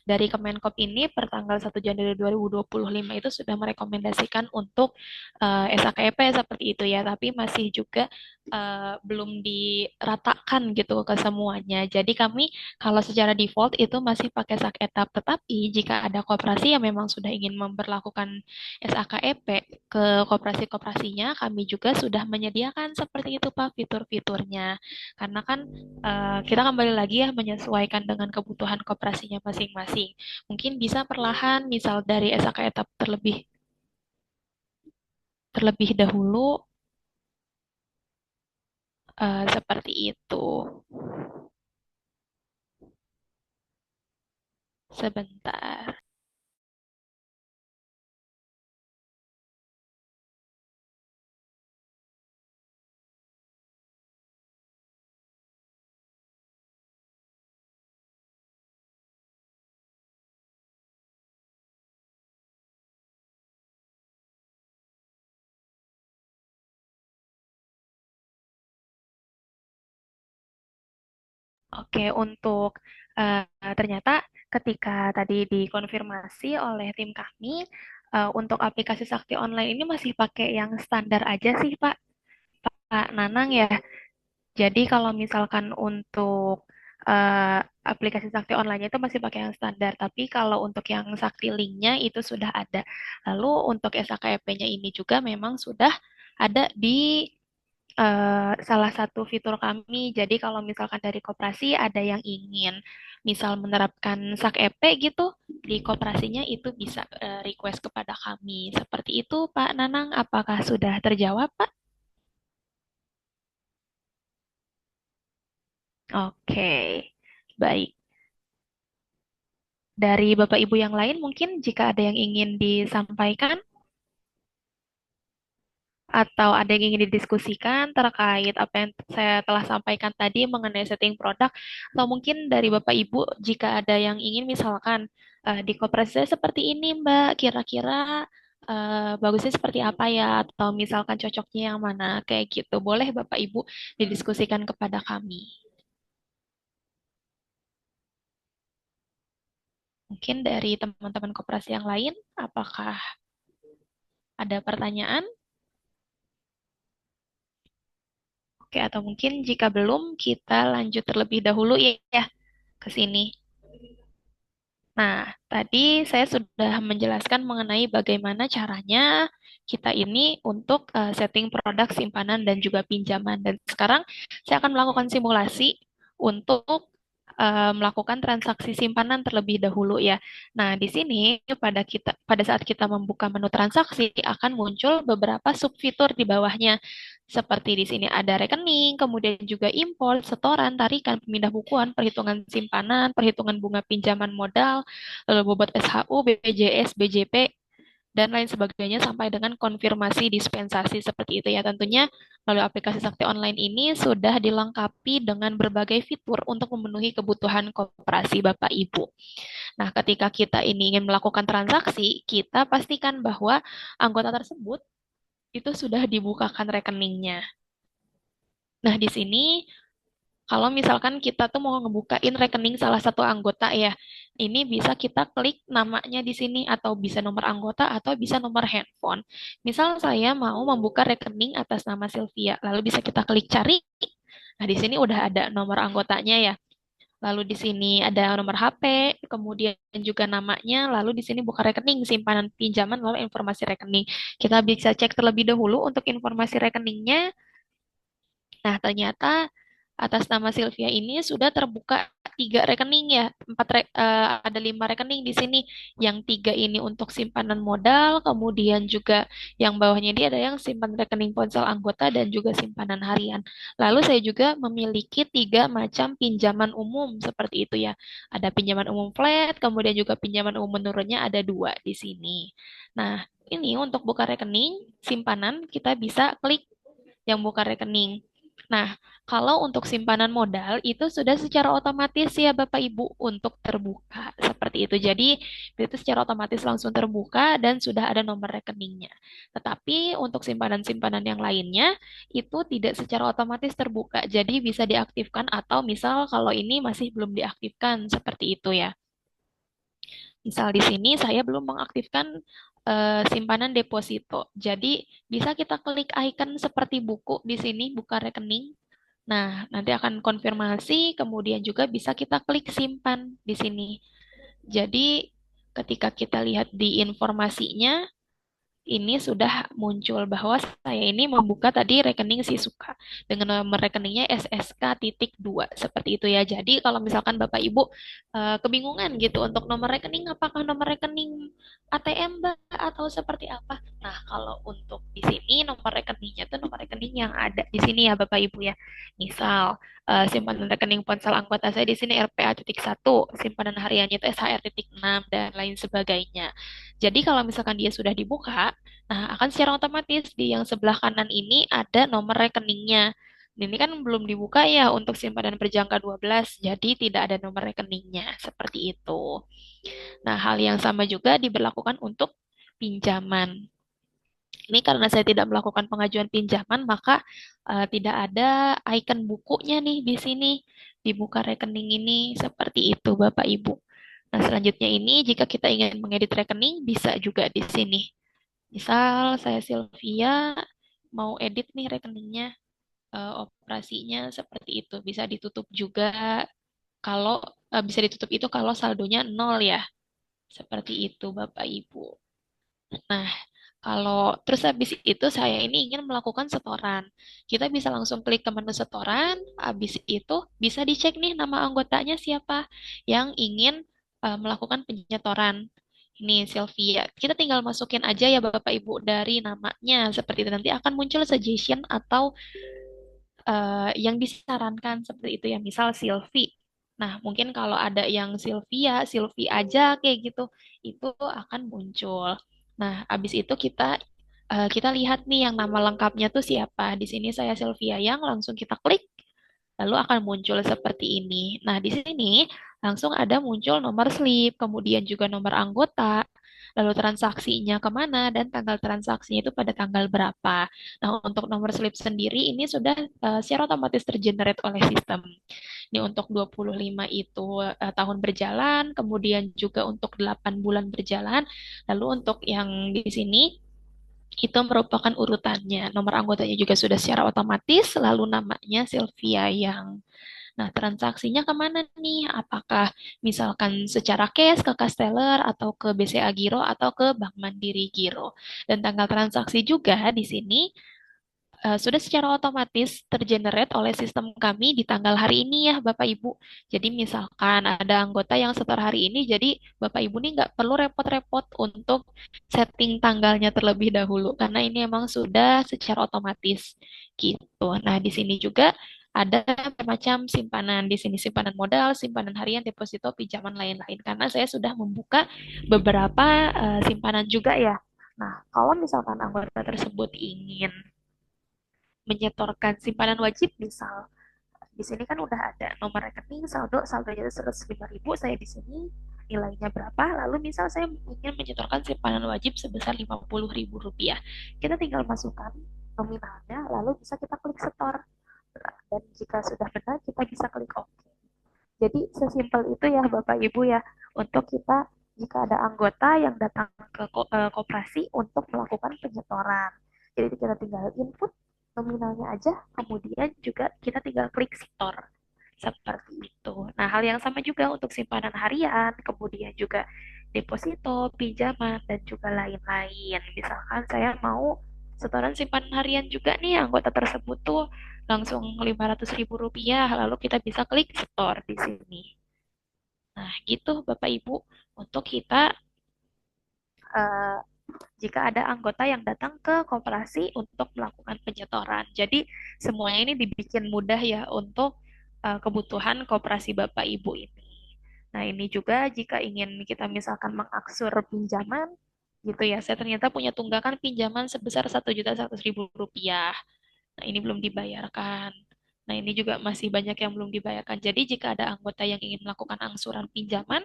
dari Kemenkop ini per tanggal 1 Januari 2025 itu sudah merekomendasikan untuk SAKP seperti itu ya, tapi masih juga belum diratakan gitu ke semuanya. Jadi kami kalau secara default itu masih pakai SAKETAP, tetapi jika ada koperasi yang memang sudah ingin memperlakukan SAKEP ke koperasi-koperasinya, kami juga sudah menyediakan seperti itu Pak fitur-fiturnya. Karena kan kita kembali lagi ya menyesuaikan dengan kebutuhan koperasinya masing-masing. Mungkin bisa perlahan, misal dari SAK etap terlebih dahulu seperti itu. Sebentar. Oke, untuk ternyata ketika tadi dikonfirmasi oleh tim kami, untuk aplikasi Sakti Online ini masih pakai yang standar aja sih, Pak Nanang ya. Jadi kalau misalkan untuk eh, aplikasi Sakti Online itu masih pakai yang standar, tapi kalau untuk yang Sakti Link-nya itu sudah ada. Lalu untuk SAKEP-nya ini juga memang sudah ada di salah satu fitur kami. Jadi kalau misalkan dari koperasi ada yang ingin misal menerapkan SAKEP gitu di koperasinya itu bisa request kepada kami. Seperti itu, Pak Nanang. Apakah sudah terjawab, Pak? Oke, baik. Dari Bapak Ibu yang lain mungkin jika ada yang ingin disampaikan atau ada yang ingin didiskusikan terkait apa yang saya telah sampaikan tadi mengenai setting produk, atau mungkin dari Bapak Ibu jika ada yang ingin misalkan di koperasi saya seperti ini Mbak, kira-kira bagusnya seperti apa ya, atau misalkan cocoknya yang mana, kayak gitu. Boleh Bapak Ibu didiskusikan kepada kami. Mungkin dari teman-teman koperasi yang lain, apakah ada pertanyaan? Oke, atau mungkin jika belum, kita lanjut terlebih dahulu ya ke sini. Nah, tadi saya sudah menjelaskan mengenai bagaimana caranya kita ini untuk setting produk simpanan dan juga pinjaman. Dan sekarang saya akan melakukan simulasi untuk melakukan transaksi simpanan terlebih dahulu ya. Nah, di sini pada saat kita membuka menu transaksi akan muncul beberapa subfitur di bawahnya. Seperti di sini ada rekening, kemudian juga import, setoran, tarikan, pemindah bukuan, perhitungan simpanan, perhitungan bunga pinjaman modal, lalu bobot SHU, BPJS, BJP, dan lain sebagainya sampai dengan konfirmasi dispensasi seperti itu ya. Tentunya melalui aplikasi Sakti Online ini sudah dilengkapi dengan berbagai fitur untuk memenuhi kebutuhan koperasi Bapak Ibu. Nah, ketika kita ini ingin melakukan transaksi, kita pastikan bahwa anggota tersebut itu sudah dibukakan rekeningnya. Nah, di sini kalau misalkan kita tuh mau ngebukain rekening salah satu anggota ya, ini bisa kita klik namanya di sini atau bisa nomor anggota atau bisa nomor handphone. Misal saya mau membuka rekening atas nama Sylvia, lalu bisa kita klik cari. Nah, di sini udah ada nomor anggotanya ya. Lalu di sini ada nomor HP, kemudian juga namanya, lalu di sini buka rekening, simpanan pinjaman, lalu informasi rekening. Kita bisa cek terlebih dahulu untuk informasi rekeningnya. Nah, ternyata atas nama Sylvia ini sudah terbuka 3 rekening ya, ada 5 rekening di sini. Yang 3 ini untuk simpanan modal, kemudian juga yang bawahnya dia ada yang simpan rekening ponsel anggota dan juga simpanan harian. Lalu saya juga memiliki 3 macam pinjaman umum seperti itu ya. Ada pinjaman umum flat, kemudian juga pinjaman umum menurunnya ada 2 di sini. Nah, ini untuk buka rekening simpanan kita bisa klik yang buka rekening. Nah, kalau untuk simpanan modal itu sudah secara otomatis ya Bapak Ibu untuk terbuka seperti itu. Jadi itu secara otomatis langsung terbuka dan sudah ada nomor rekeningnya. Tetapi untuk simpanan-simpanan yang lainnya itu tidak secara otomatis terbuka. Jadi bisa diaktifkan atau misal kalau ini masih belum diaktifkan seperti itu ya. Misal di sini saya belum mengaktifkan simpanan deposito. Jadi bisa kita klik icon seperti buku di sini, buka rekening. Nah, nanti akan konfirmasi, kemudian juga bisa kita klik simpan di sini. Jadi ketika kita lihat di informasinya, ini sudah muncul bahwa saya ini membuka tadi rekening si Suka dengan nomor rekeningnya SSK.2 seperti itu ya. Jadi kalau misalkan Bapak Ibu kebingungan gitu untuk nomor rekening, apakah nomor rekening ATM Mbak atau seperti apa? Nah, kalau untuk di sini nomor rekeningnya itu nomor rekening yang ada di sini ya Bapak Ibu ya. Misal simpanan rekening ponsel anggota saya di sini RPA.1, simpanan hariannya itu SHR.6 dan lain sebagainya. Jadi kalau misalkan dia sudah dibuka, nah akan secara otomatis di yang sebelah kanan ini ada nomor rekeningnya. Ini kan belum dibuka ya untuk simpanan berjangka 12, jadi tidak ada nomor rekeningnya seperti itu. Nah, hal yang sama juga diberlakukan untuk pinjaman. Ini karena saya tidak melakukan pengajuan pinjaman, maka tidak ada icon bukunya nih di sini, di buka rekening ini, seperti itu Bapak Ibu. Nah, selanjutnya ini jika kita ingin mengedit rekening, bisa juga di sini. Misal saya Sylvia mau edit nih rekeningnya, operasinya seperti itu. Bisa ditutup juga kalau bisa ditutup itu kalau saldonya nol ya. Seperti itu Bapak Ibu. Nah, kalau terus habis itu saya ini ingin melakukan setoran. Kita bisa langsung klik ke menu setoran, habis itu bisa dicek nih nama anggotanya siapa yang ingin melakukan penyetoran. Ini Sylvia. Kita tinggal masukin aja ya Bapak Ibu dari namanya seperti itu. Nanti akan muncul suggestion atau yang disarankan seperti itu ya. Misal Sylvie. Nah, mungkin kalau ada yang Sylvia, Sylvie aja kayak gitu, itu akan muncul. Nah, habis itu kita lihat nih yang nama lengkapnya tuh siapa. Di sini saya Sylvia yang langsung kita klik, lalu akan muncul seperti ini. Nah, di sini langsung ada muncul nomor slip, kemudian juga nomor anggota, lalu transaksinya kemana, dan tanggal transaksinya itu pada tanggal berapa. Nah, untuk nomor slip sendiri ini sudah secara otomatis tergenerate oleh sistem. Ini untuk 25 itu tahun berjalan, kemudian juga untuk 8 bulan berjalan. Lalu untuk yang di sini itu merupakan urutannya. Nomor anggotanya juga sudah secara otomatis, lalu namanya Sylvia yang. Nah, transaksinya kemana nih? Apakah misalkan secara cash ke Casteller atau ke BCA Giro atau ke Bank Mandiri Giro? Dan tanggal transaksi juga di sini sudah secara otomatis tergenerate oleh sistem kami di tanggal hari ini ya Bapak Ibu. Jadi misalkan ada anggota yang setor hari ini, jadi Bapak Ibu nih nggak perlu repot-repot untuk setting tanggalnya terlebih dahulu karena ini emang sudah secara otomatis gitu. Nah, di sini juga ada macam simpanan di sini simpanan modal, simpanan harian, deposito, pinjaman lain-lain karena saya sudah membuka beberapa simpanan juga ya. Nah, kalau misalkan anggota tersebut ingin menyetorkan simpanan wajib misal di sini kan udah ada nomor rekening saldonya 105.000 saya di sini nilainya berapa lalu misal saya ingin menyetorkan simpanan wajib sebesar 50.000 rupiah kita tinggal masukkan nominalnya lalu bisa kita klik setor dan jika sudah benar kita bisa klik OK. Jadi sesimpel itu ya Bapak Ibu ya untuk kita jika ada anggota yang datang ke koperasi untuk melakukan penyetoran. Jadi kita tinggal input nominalnya aja, kemudian juga kita tinggal klik setor. Seperti itu. Nah, hal yang sama juga untuk simpanan harian, kemudian juga deposito, pinjaman, dan juga lain-lain. Misalkan saya mau setoran simpanan harian juga nih, anggota tersebut tuh langsung 500.000 rupiah, lalu kita bisa klik setor di sini. Nah, gitu Bapak Ibu, untuk kita eh, jika ada anggota yang datang ke koperasi untuk melakukan penyetoran. Jadi semuanya ini dibikin mudah ya untuk kebutuhan koperasi Bapak Ibu ini. Nah, ini juga jika ingin kita misalkan mengaksur pinjaman gitu ya, saya ternyata punya tunggakan pinjaman sebesar 1.100.000 rupiah. Nah, ini belum dibayarkan. Nah, ini juga masih banyak yang belum dibayarkan. Jadi, jika ada anggota yang ingin melakukan angsuran pinjaman,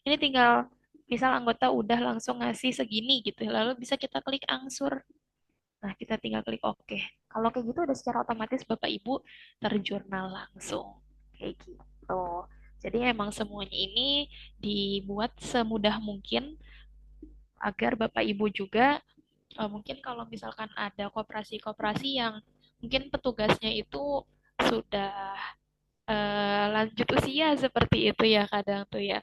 ini tinggal misal anggota udah langsung ngasih segini gitu, lalu bisa kita klik angsur. Nah, kita tinggal klik OK. Kalau kayak gitu udah secara otomatis Bapak Ibu terjurnal langsung. Kayak gitu. Jadi emang semuanya ini dibuat semudah mungkin agar Bapak Ibu juga mungkin kalau misalkan ada koperasi-koperasi yang mungkin petugasnya itu sudah lanjut usia seperti itu ya kadang tuh ya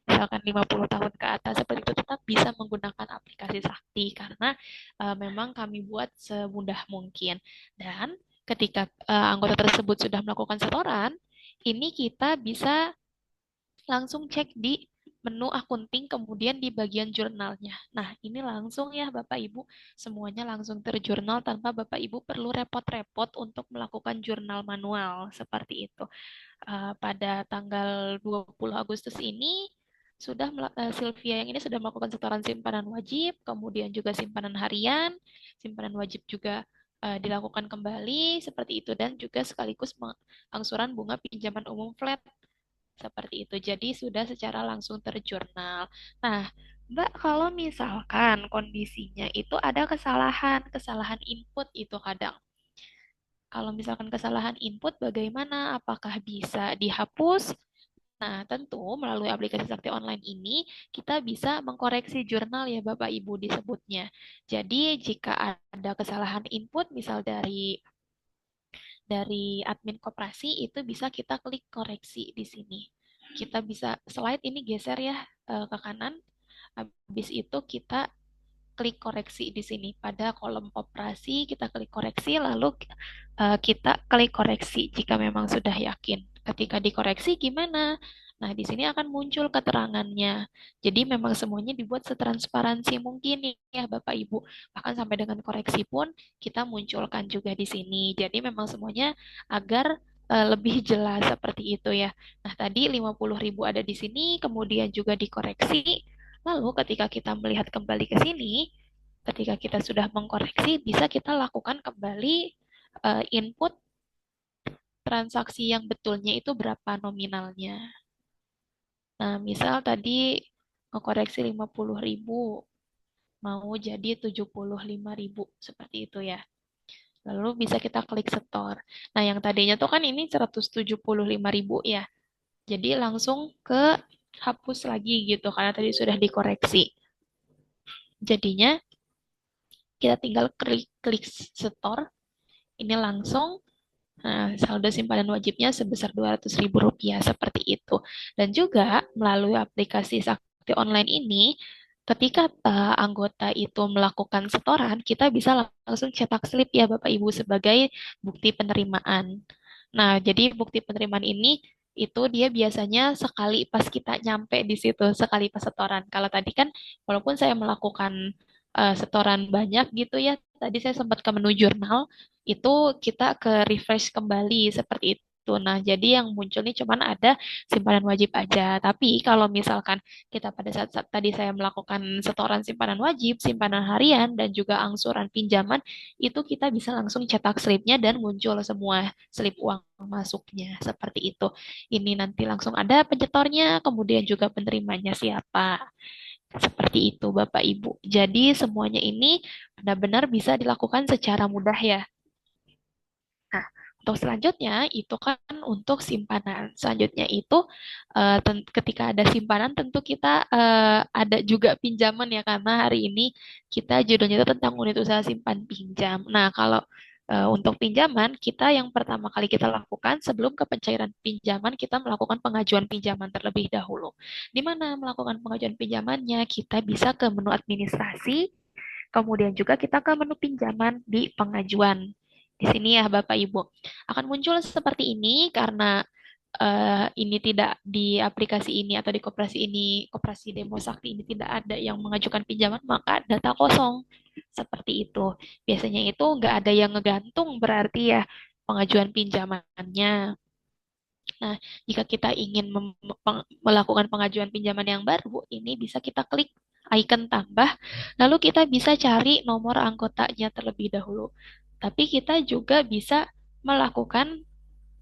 misalkan 50 tahun ke atas seperti itu tetap bisa menggunakan aplikasi Sakti karena memang kami buat semudah mungkin dan ketika anggota tersebut sudah melakukan setoran ini kita bisa langsung cek di menu akunting kemudian di bagian jurnalnya. Nah, ini langsung ya Bapak Ibu, semuanya langsung terjurnal tanpa Bapak Ibu perlu repot-repot untuk melakukan jurnal manual seperti itu. Pada tanggal 20 Agustus ini sudah Sylvia yang ini sudah melakukan setoran simpanan wajib, kemudian juga simpanan harian, simpanan wajib juga dilakukan kembali seperti itu dan juga sekaligus angsuran bunga pinjaman umum flat seperti itu. Jadi sudah secara langsung terjurnal. Nah, Mbak, kalau misalkan kondisinya itu ada kesalahan input itu kadang. Kalau misalkan kesalahan input, bagaimana? Apakah bisa dihapus? Nah, tentu melalui aplikasi Sakti Online ini kita bisa mengkoreksi jurnal ya Bapak Ibu disebutnya. Jadi jika ada kesalahan input misal dari admin koperasi itu bisa kita klik koreksi di sini. Kita bisa slide ini geser ya ke kanan. Habis itu kita klik koreksi di sini pada kolom operasi kita klik koreksi lalu kita klik koreksi jika memang sudah yakin. Ketika dikoreksi gimana? Nah, di sini akan muncul keterangannya. Jadi memang semuanya dibuat setransparansi mungkin ya Bapak Ibu. Bahkan sampai dengan koreksi pun kita munculkan juga di sini. Jadi memang semuanya agar lebih jelas seperti itu ya. Nah, tadi 50.000 ada di sini, kemudian juga dikoreksi. Lalu ketika kita melihat kembali ke sini, ketika kita sudah mengkoreksi, bisa kita lakukan kembali input transaksi yang betulnya itu berapa nominalnya. Nah, misal tadi mengkoreksi 50.000, mau jadi 75.000, seperti itu ya. Lalu bisa kita klik store. Nah, yang tadinya tuh kan ini 175.000 ya. Jadi langsung ke hapus lagi gitu, karena tadi sudah dikoreksi. Jadinya kita tinggal klik store, ini langsung saldo simpanan wajibnya sebesar Rp200.000 seperti itu. Dan juga melalui aplikasi Sakti Online ini, ketika anggota itu melakukan setoran, kita bisa langsung cetak slip ya Bapak Ibu sebagai bukti penerimaan. Nah, jadi bukti penerimaan ini itu dia biasanya sekali pas kita nyampe di situ, sekali pas setoran. Kalau tadi kan walaupun saya melakukan setoran banyak gitu ya, tadi saya sempat ke menu jurnal, itu kita ke refresh kembali seperti itu. Nah, jadi yang muncul nih cuman ada simpanan wajib aja. Tapi kalau misalkan kita pada saat tadi saya melakukan setoran simpanan wajib, simpanan harian, dan juga angsuran pinjaman, itu kita bisa langsung cetak slipnya dan muncul semua slip uang masuknya seperti itu. Ini nanti langsung ada penyetornya, kemudian juga penerimanya siapa. Seperti itu Bapak Ibu. Jadi semuanya ini benar-benar bisa dilakukan secara mudah ya. Nah, untuk selanjutnya itu kan untuk simpanan. Selanjutnya itu ketika ada simpanan tentu kita ada juga pinjaman ya karena hari ini kita judulnya itu tentang unit usaha simpan pinjam. Nah, kalau untuk pinjaman kita yang pertama kali kita lakukan sebelum ke pencairan pinjaman kita melakukan pengajuan pinjaman terlebih dahulu. Di mana melakukan pengajuan pinjamannya kita bisa ke menu administrasi. Kemudian juga kita ke menu pinjaman di pengajuan. Di sini ya Bapak Ibu. Akan muncul seperti ini karena ini tidak di aplikasi ini atau di koperasi ini, koperasi Demo Sakti ini tidak ada yang mengajukan pinjaman, maka data kosong. Seperti itu. Biasanya itu nggak ada yang ngegantung berarti ya pengajuan pinjamannya. Nah, jika kita ingin melakukan pengajuan pinjaman yang baru, ini bisa kita klik icon tambah, lalu kita bisa cari nomor anggotanya terlebih dahulu. Tapi kita juga bisa melakukan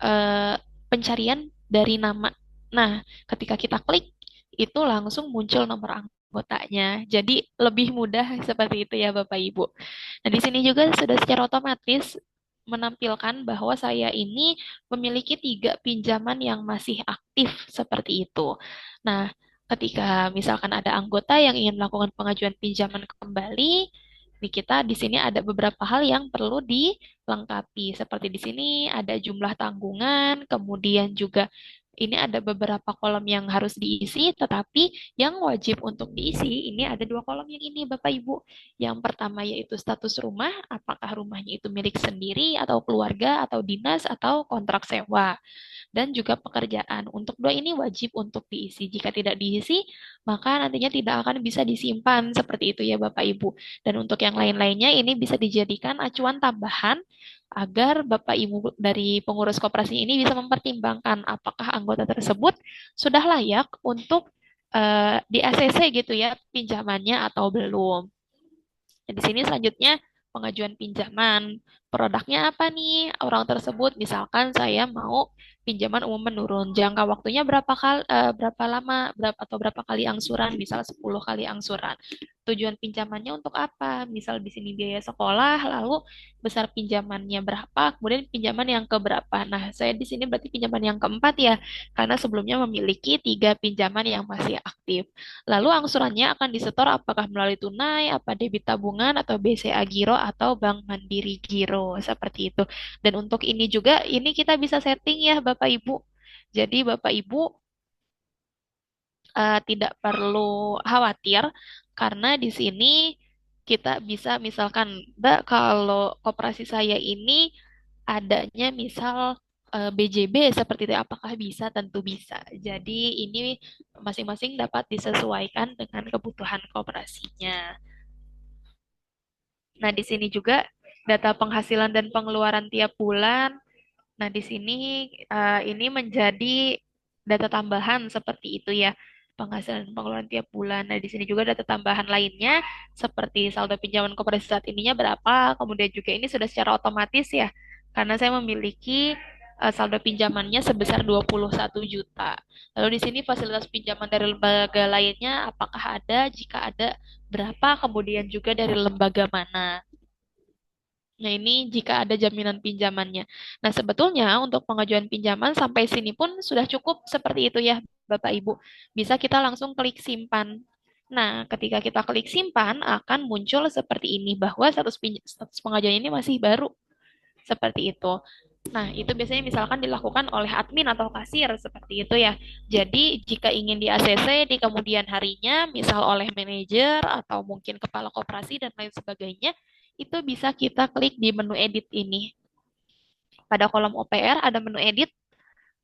eh, pencarian dari nama. Nah, ketika kita klik, itu langsung muncul nomor anggotanya. Jadi lebih mudah seperti itu ya Bapak Ibu. Nah, di sini juga sudah secara otomatis menampilkan bahwa saya ini memiliki 3 pinjaman yang masih aktif seperti itu. Nah, ketika misalkan ada anggota yang ingin melakukan pengajuan pinjaman kembali, kita di sini ada beberapa hal yang perlu dilengkapi. Seperti di sini ada jumlah tanggungan, kemudian juga ini ada beberapa kolom yang harus diisi, tetapi yang wajib untuk diisi ini ada 2 kolom yang ini, Bapak Ibu. Yang pertama yaitu status rumah, apakah rumahnya itu milik sendiri atau keluarga atau dinas atau kontrak sewa. Dan juga pekerjaan. Untuk 2 ini wajib untuk diisi. Jika tidak diisi, maka nantinya tidak akan bisa disimpan seperti itu ya Bapak Ibu. Dan untuk yang lain-lainnya ini bisa dijadikan acuan tambahan agar Bapak Ibu dari pengurus koperasi ini bisa mempertimbangkan apakah anggota tersebut sudah layak untuk di ACC gitu ya pinjamannya atau belum. Dan di sini selanjutnya pengajuan pinjaman. Produknya apa nih? Orang tersebut misalkan saya mau pinjaman umum menurun. Jangka waktunya berapa lama, berapa kali angsuran, misal 10 kali angsuran. Tujuan pinjamannya untuk apa? Misal di sini biaya sekolah, lalu besar pinjamannya berapa, kemudian pinjaman yang keberapa. Nah, saya di sini berarti pinjaman yang keempat ya, karena sebelumnya memiliki 3 pinjaman yang masih aktif. Lalu angsurannya akan disetor apakah melalui tunai, apa debit tabungan, atau BCA Giro, atau Bank Mandiri Giro, seperti itu. Dan untuk ini juga, ini kita bisa setting ya Bapak Ibu. Jadi Bapak Ibu tidak perlu khawatir karena di sini kita bisa misalkan, Mbak, kalau koperasi saya ini adanya misal BJB seperti itu, apakah bisa? Tentu bisa. Jadi ini masing-masing dapat disesuaikan dengan kebutuhan koperasinya. Nah, di sini juga data penghasilan dan pengeluaran tiap bulan. Nah, di sini ini menjadi data tambahan seperti itu ya. Penghasilan dan pengeluaran tiap bulan. Nah, di sini juga data tambahan lainnya seperti saldo pinjaman koperasi saat ininya berapa. Kemudian juga ini sudah secara otomatis ya. Karena saya memiliki saldo pinjamannya sebesar 21 juta. Lalu di sini fasilitas pinjaman dari lembaga lainnya apakah ada? Jika ada, berapa? Kemudian juga dari lembaga mana. Nah, ini jika ada jaminan pinjamannya. Nah, sebetulnya untuk pengajuan pinjaman sampai sini pun sudah cukup seperti itu ya, Bapak Ibu. Bisa kita langsung klik simpan. Nah, ketika kita klik simpan, akan muncul seperti ini, bahwa status pengajuan ini masih baru. Seperti itu. Nah, itu biasanya misalkan dilakukan oleh admin atau kasir, seperti itu ya. Jadi, jika ingin di ACC di kemudian harinya, misal oleh manajer atau mungkin kepala koperasi dan lain sebagainya, itu bisa kita klik di menu edit ini. Pada kolom OPR ada menu edit.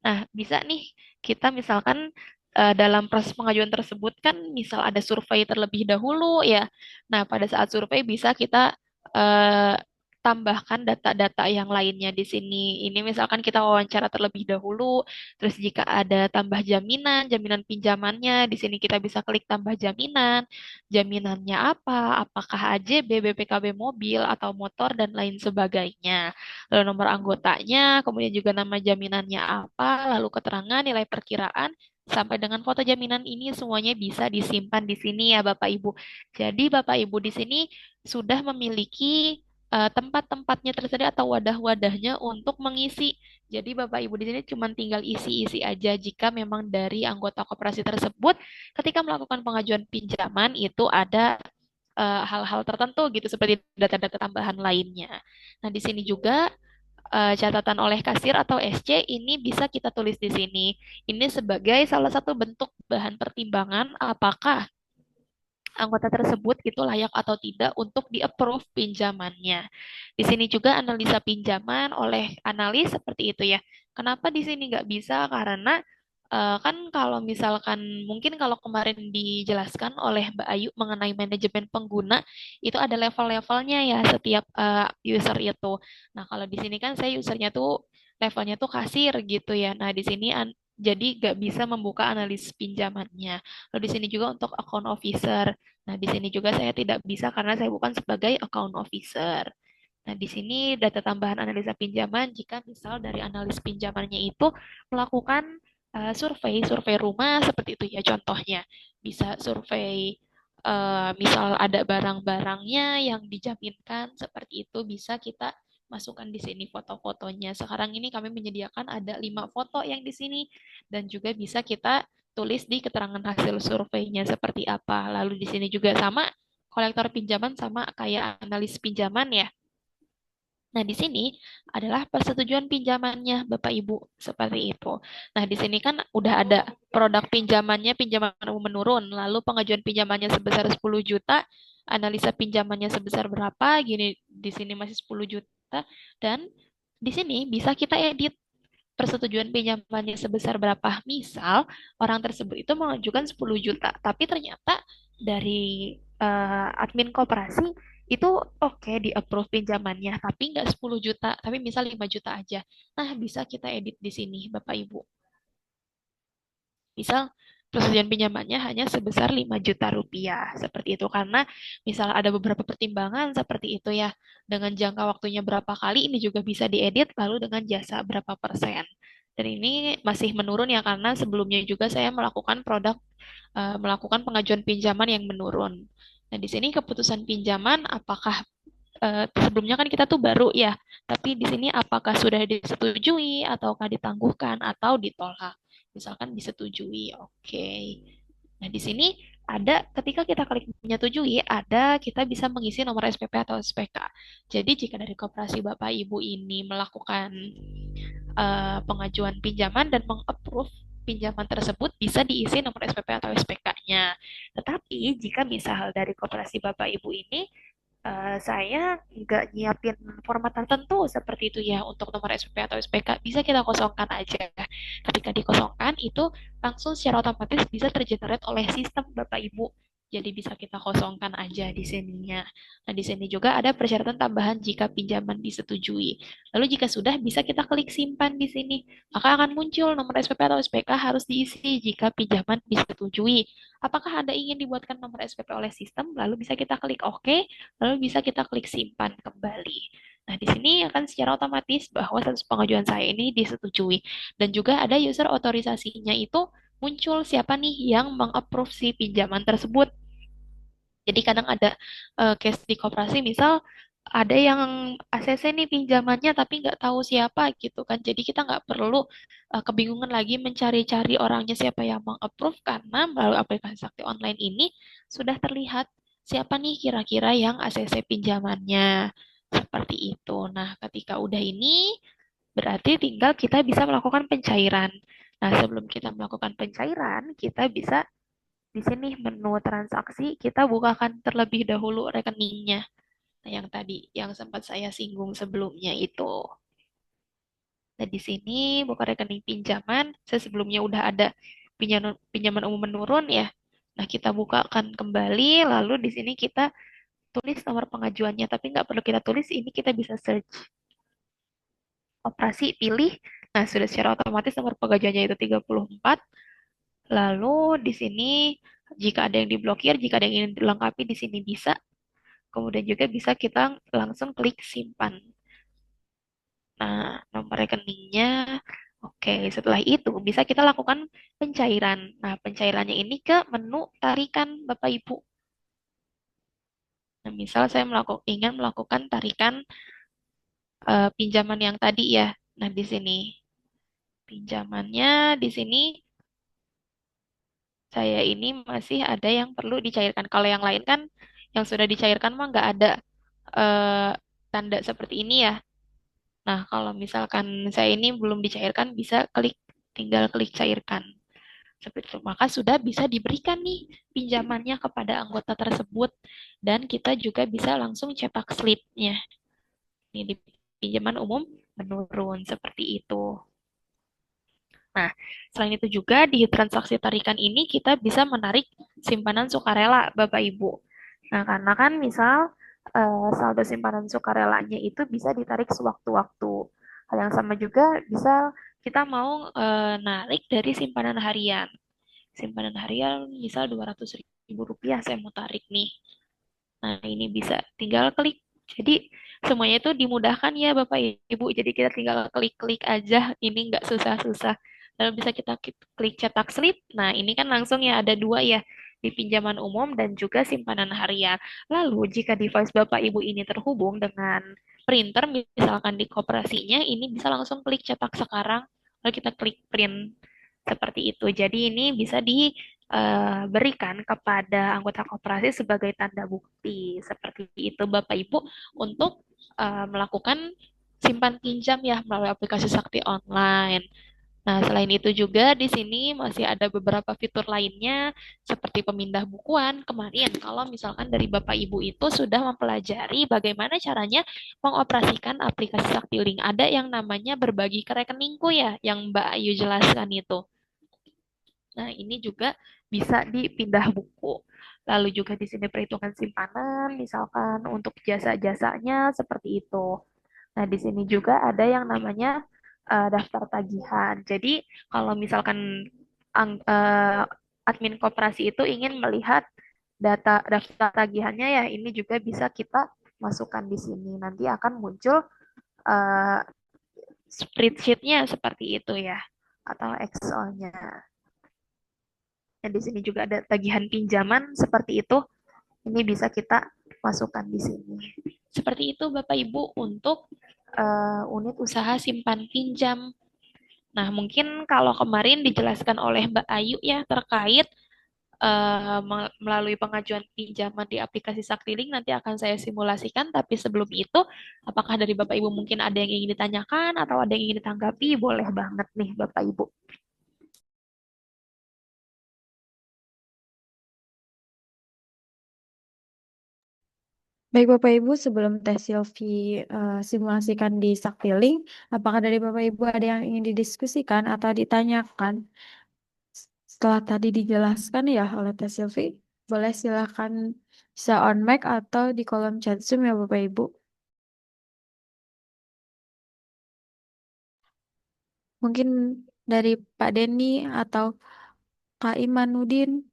Nah, bisa nih kita misalkan dalam proses pengajuan tersebut kan misal ada survei terlebih dahulu ya. Nah, pada saat survei bisa kita eh, tambahkan data-data yang lainnya di sini. Ini misalkan kita wawancara terlebih dahulu, terus jika ada tambah jaminan, jaminan pinjamannya, di sini kita bisa klik tambah jaminan. Jaminannya apa? Apakah AJB, BPKB mobil atau motor dan lain sebagainya. Lalu nomor anggotanya, kemudian juga nama jaminannya apa, lalu keterangan, nilai perkiraan, sampai dengan foto jaminan ini semuanya bisa disimpan di sini ya Bapak Ibu. Jadi Bapak Ibu di sini sudah memiliki tempat-tempatnya tersedia atau wadah-wadahnya untuk mengisi. Jadi Bapak Ibu di sini cuma tinggal isi-isi aja jika memang dari anggota koperasi tersebut ketika melakukan pengajuan pinjaman itu ada hal-hal tertentu gitu seperti data-data tambahan lainnya. Nah, di sini juga catatan oleh kasir atau SC ini bisa kita tulis di sini. Ini sebagai salah satu bentuk bahan pertimbangan apakah anggota tersebut itu layak atau tidak untuk di-approve pinjamannya. Di sini juga analisa pinjaman oleh analis seperti itu ya. Kenapa di sini nggak bisa? Karena kan kalau misalkan mungkin kalau kemarin dijelaskan oleh Mbak Ayu mengenai manajemen pengguna itu ada level-levelnya ya setiap user itu. Nah, kalau di sini kan saya usernya tuh levelnya tuh kasir gitu ya. Nah, di sini jadi nggak bisa membuka analis pinjamannya. Lalu di sini juga untuk account officer. Nah, di sini juga saya tidak bisa karena saya bukan sebagai account officer. Nah, di sini data tambahan analisa pinjaman jika misal dari analis pinjamannya itu melakukan survei rumah seperti itu ya contohnya. Bisa survei misal ada barang-barangnya yang dijaminkan seperti itu bisa kita masukkan di sini foto-fotonya. Sekarang ini kami menyediakan ada 5 foto yang di sini dan juga bisa kita tulis di keterangan hasil surveinya seperti apa. Lalu di sini juga sama kolektor pinjaman sama kayak analis pinjaman ya. Nah, di sini adalah persetujuan pinjamannya, Bapak Ibu, seperti itu. Nah, di sini kan udah ada produk pinjamannya, pinjaman umum menurun, lalu pengajuan pinjamannya sebesar 10 juta, analisa pinjamannya sebesar berapa, gini di sini masih 10 juta, dan di sini bisa kita edit persetujuan pinjamannya sebesar berapa. Misal, orang tersebut itu mengajukan 10 juta, tapi ternyata dari admin koperasi itu oke di approve pinjamannya, tapi nggak 10 juta, tapi misal 5 juta aja. Nah, bisa kita edit di sini, Bapak Ibu. Misal persetujuan pinjamannya hanya sebesar 5 juta rupiah. Seperti itu. Karena misal ada beberapa pertimbangan seperti itu ya. Dengan jangka waktunya berapa kali, ini juga bisa diedit, lalu dengan jasa berapa persen. Dan ini masih menurun ya, karena sebelumnya juga saya melakukan pengajuan pinjaman yang menurun. Nah, di sini keputusan pinjaman apakah sebelumnya kan kita tuh baru ya, tapi di sini apakah sudah disetujui ataukah ditangguhkan atau ditolak. Misalkan disetujui, oke. Nah, di sini ada ketika kita klik menyetujui, ada kita bisa mengisi nomor SPP atau SPK. Jadi jika dari koperasi Bapak Ibu ini melakukan pengajuan pinjaman dan mengapprove pinjaman tersebut, bisa diisi nomor SPP atau SPK-nya. Tetapi jika misal dari koperasi Bapak Ibu ini saya nggak nyiapin format tertentu seperti itu ya untuk nomor SPP atau SPK, bisa kita kosongkan aja. Ketika dikosongkan itu langsung secara otomatis bisa tergenerate oleh sistem Bapak Ibu. Jadi bisa kita kosongkan aja di sininya. Nah, di sini juga ada persyaratan tambahan jika pinjaman disetujui. Lalu jika sudah bisa kita klik simpan di sini. Maka akan muncul nomor SPP atau SPK harus diisi jika pinjaman disetujui. Apakah Anda ingin dibuatkan nomor SPP oleh sistem? Lalu bisa kita klik OK, lalu bisa kita klik simpan kembali. Nah, di sini akan secara otomatis bahwa status pengajuan saya ini disetujui. Dan juga ada user otorisasinya itu muncul siapa nih yang mengapprove si pinjaman tersebut. Jadi kadang ada case di koperasi, misal ada yang ACC nih pinjamannya tapi nggak tahu siapa gitu kan. Jadi kita nggak perlu kebingungan lagi mencari-cari orangnya siapa yang mengapprove karena melalui aplikasi Sakti Online ini sudah terlihat siapa nih kira-kira yang ACC pinjamannya. Seperti itu. Nah, ketika udah ini berarti tinggal kita bisa melakukan pencairan. Nah, sebelum kita melakukan pencairan, kita bisa di sini menu transaksi, kita bukakan terlebih dahulu rekeningnya. Nah, yang tadi, yang sempat saya singgung sebelumnya itu. Nah, di sini buka rekening pinjaman, saya sebelumnya udah ada pinjaman umum menurun ya. Nah, kita bukakan kembali, lalu di sini kita tulis nomor pengajuannya, tapi nggak perlu kita tulis, ini kita bisa search operasi, pilih. Nah, sudah secara otomatis nomor pengajuannya itu 34. Lalu di sini jika ada yang diblokir, jika ada yang ingin dilengkapi di sini bisa. Kemudian juga bisa kita langsung klik simpan. Nah, nomor rekeningnya. Oke, setelah itu bisa kita lakukan pencairan. Nah, pencairannya ini ke menu tarikan Bapak Ibu. Nah, misal saya ingin melakukan tarikan pinjaman yang tadi ya. Nah, di sini pinjamannya di sini saya ini masih ada yang perlu dicairkan. Kalau yang lain kan yang sudah dicairkan mah nggak ada eh, tanda seperti ini ya. Nah, kalau misalkan saya ini belum dicairkan, bisa tinggal klik cairkan. Seperti itu. Maka sudah bisa diberikan nih pinjamannya kepada anggota tersebut. Dan kita juga bisa langsung cetak slipnya. Ini di pinjaman umum menurun seperti itu. Nah, selain itu juga di transaksi tarikan ini kita bisa menarik simpanan sukarela, Bapak Ibu. Nah, karena kan misal saldo simpanan sukarelanya itu bisa ditarik sewaktu-waktu. Hal yang sama juga bisa kita mau narik dari simpanan harian. Simpanan harian misal 200.000 rupiah saya mau tarik nih. Nah, ini bisa tinggal klik. Jadi semuanya itu dimudahkan ya Bapak Ibu. Jadi kita tinggal klik-klik aja. Ini nggak susah-susah. Lalu bisa kita klik cetak slip. Nah, ini kan langsung ya ada dua ya di pinjaman umum dan juga simpanan harian. Lalu jika device Bapak Ibu ini terhubung dengan printer, misalkan di koperasinya, ini bisa langsung klik cetak sekarang. Lalu kita klik print seperti itu. Jadi ini bisa diberikan kepada anggota koperasi sebagai tanda bukti. Seperti itu Bapak Ibu untuk melakukan simpan pinjam ya melalui aplikasi Sakti Online. Nah, selain itu juga di sini masih ada beberapa fitur lainnya seperti pemindah bukuan. Kemarin kalau misalkan dari Bapak Ibu itu sudah mempelajari bagaimana caranya mengoperasikan aplikasi Sakti Link. Ada yang namanya berbagi ke rekeningku ya, yang Mbak Ayu jelaskan itu. Nah, ini juga bisa dipindah buku. Lalu juga di sini perhitungan simpanan, misalkan untuk jasa-jasanya seperti itu. Nah, di sini juga ada yang namanya daftar tagihan. Jadi, kalau misalkan admin koperasi itu ingin melihat daftar tagihannya ya, ini juga bisa kita masukkan di sini. Nanti akan muncul eh, spreadsheet-nya seperti itu ya, atau Excel-nya. Dan di sini juga ada tagihan pinjaman seperti itu. Ini bisa kita masukkan di sini. Seperti itu Bapak Ibu untuk unit usaha simpan pinjam. Nah, mungkin kalau kemarin dijelaskan oleh Mbak Ayu ya terkait melalui pengajuan pinjaman di aplikasi Saktiling nanti akan saya simulasikan. Tapi sebelum itu, apakah dari Bapak Ibu mungkin ada yang ingin ditanyakan atau ada yang ingin ditanggapi? Boleh banget nih Bapak Ibu. Baik Bapak Ibu, sebelum Teh Silvi simulasikan di Saktiling, apakah dari Bapak Ibu ada yang ingin didiskusikan atau ditanyakan? Setelah tadi dijelaskan ya oleh Teh Silvi, boleh silakan bisa on mic atau di kolom chat Zoom ya Bapak Ibu. Mungkin dari Pak Denny atau Kak Imanuddin,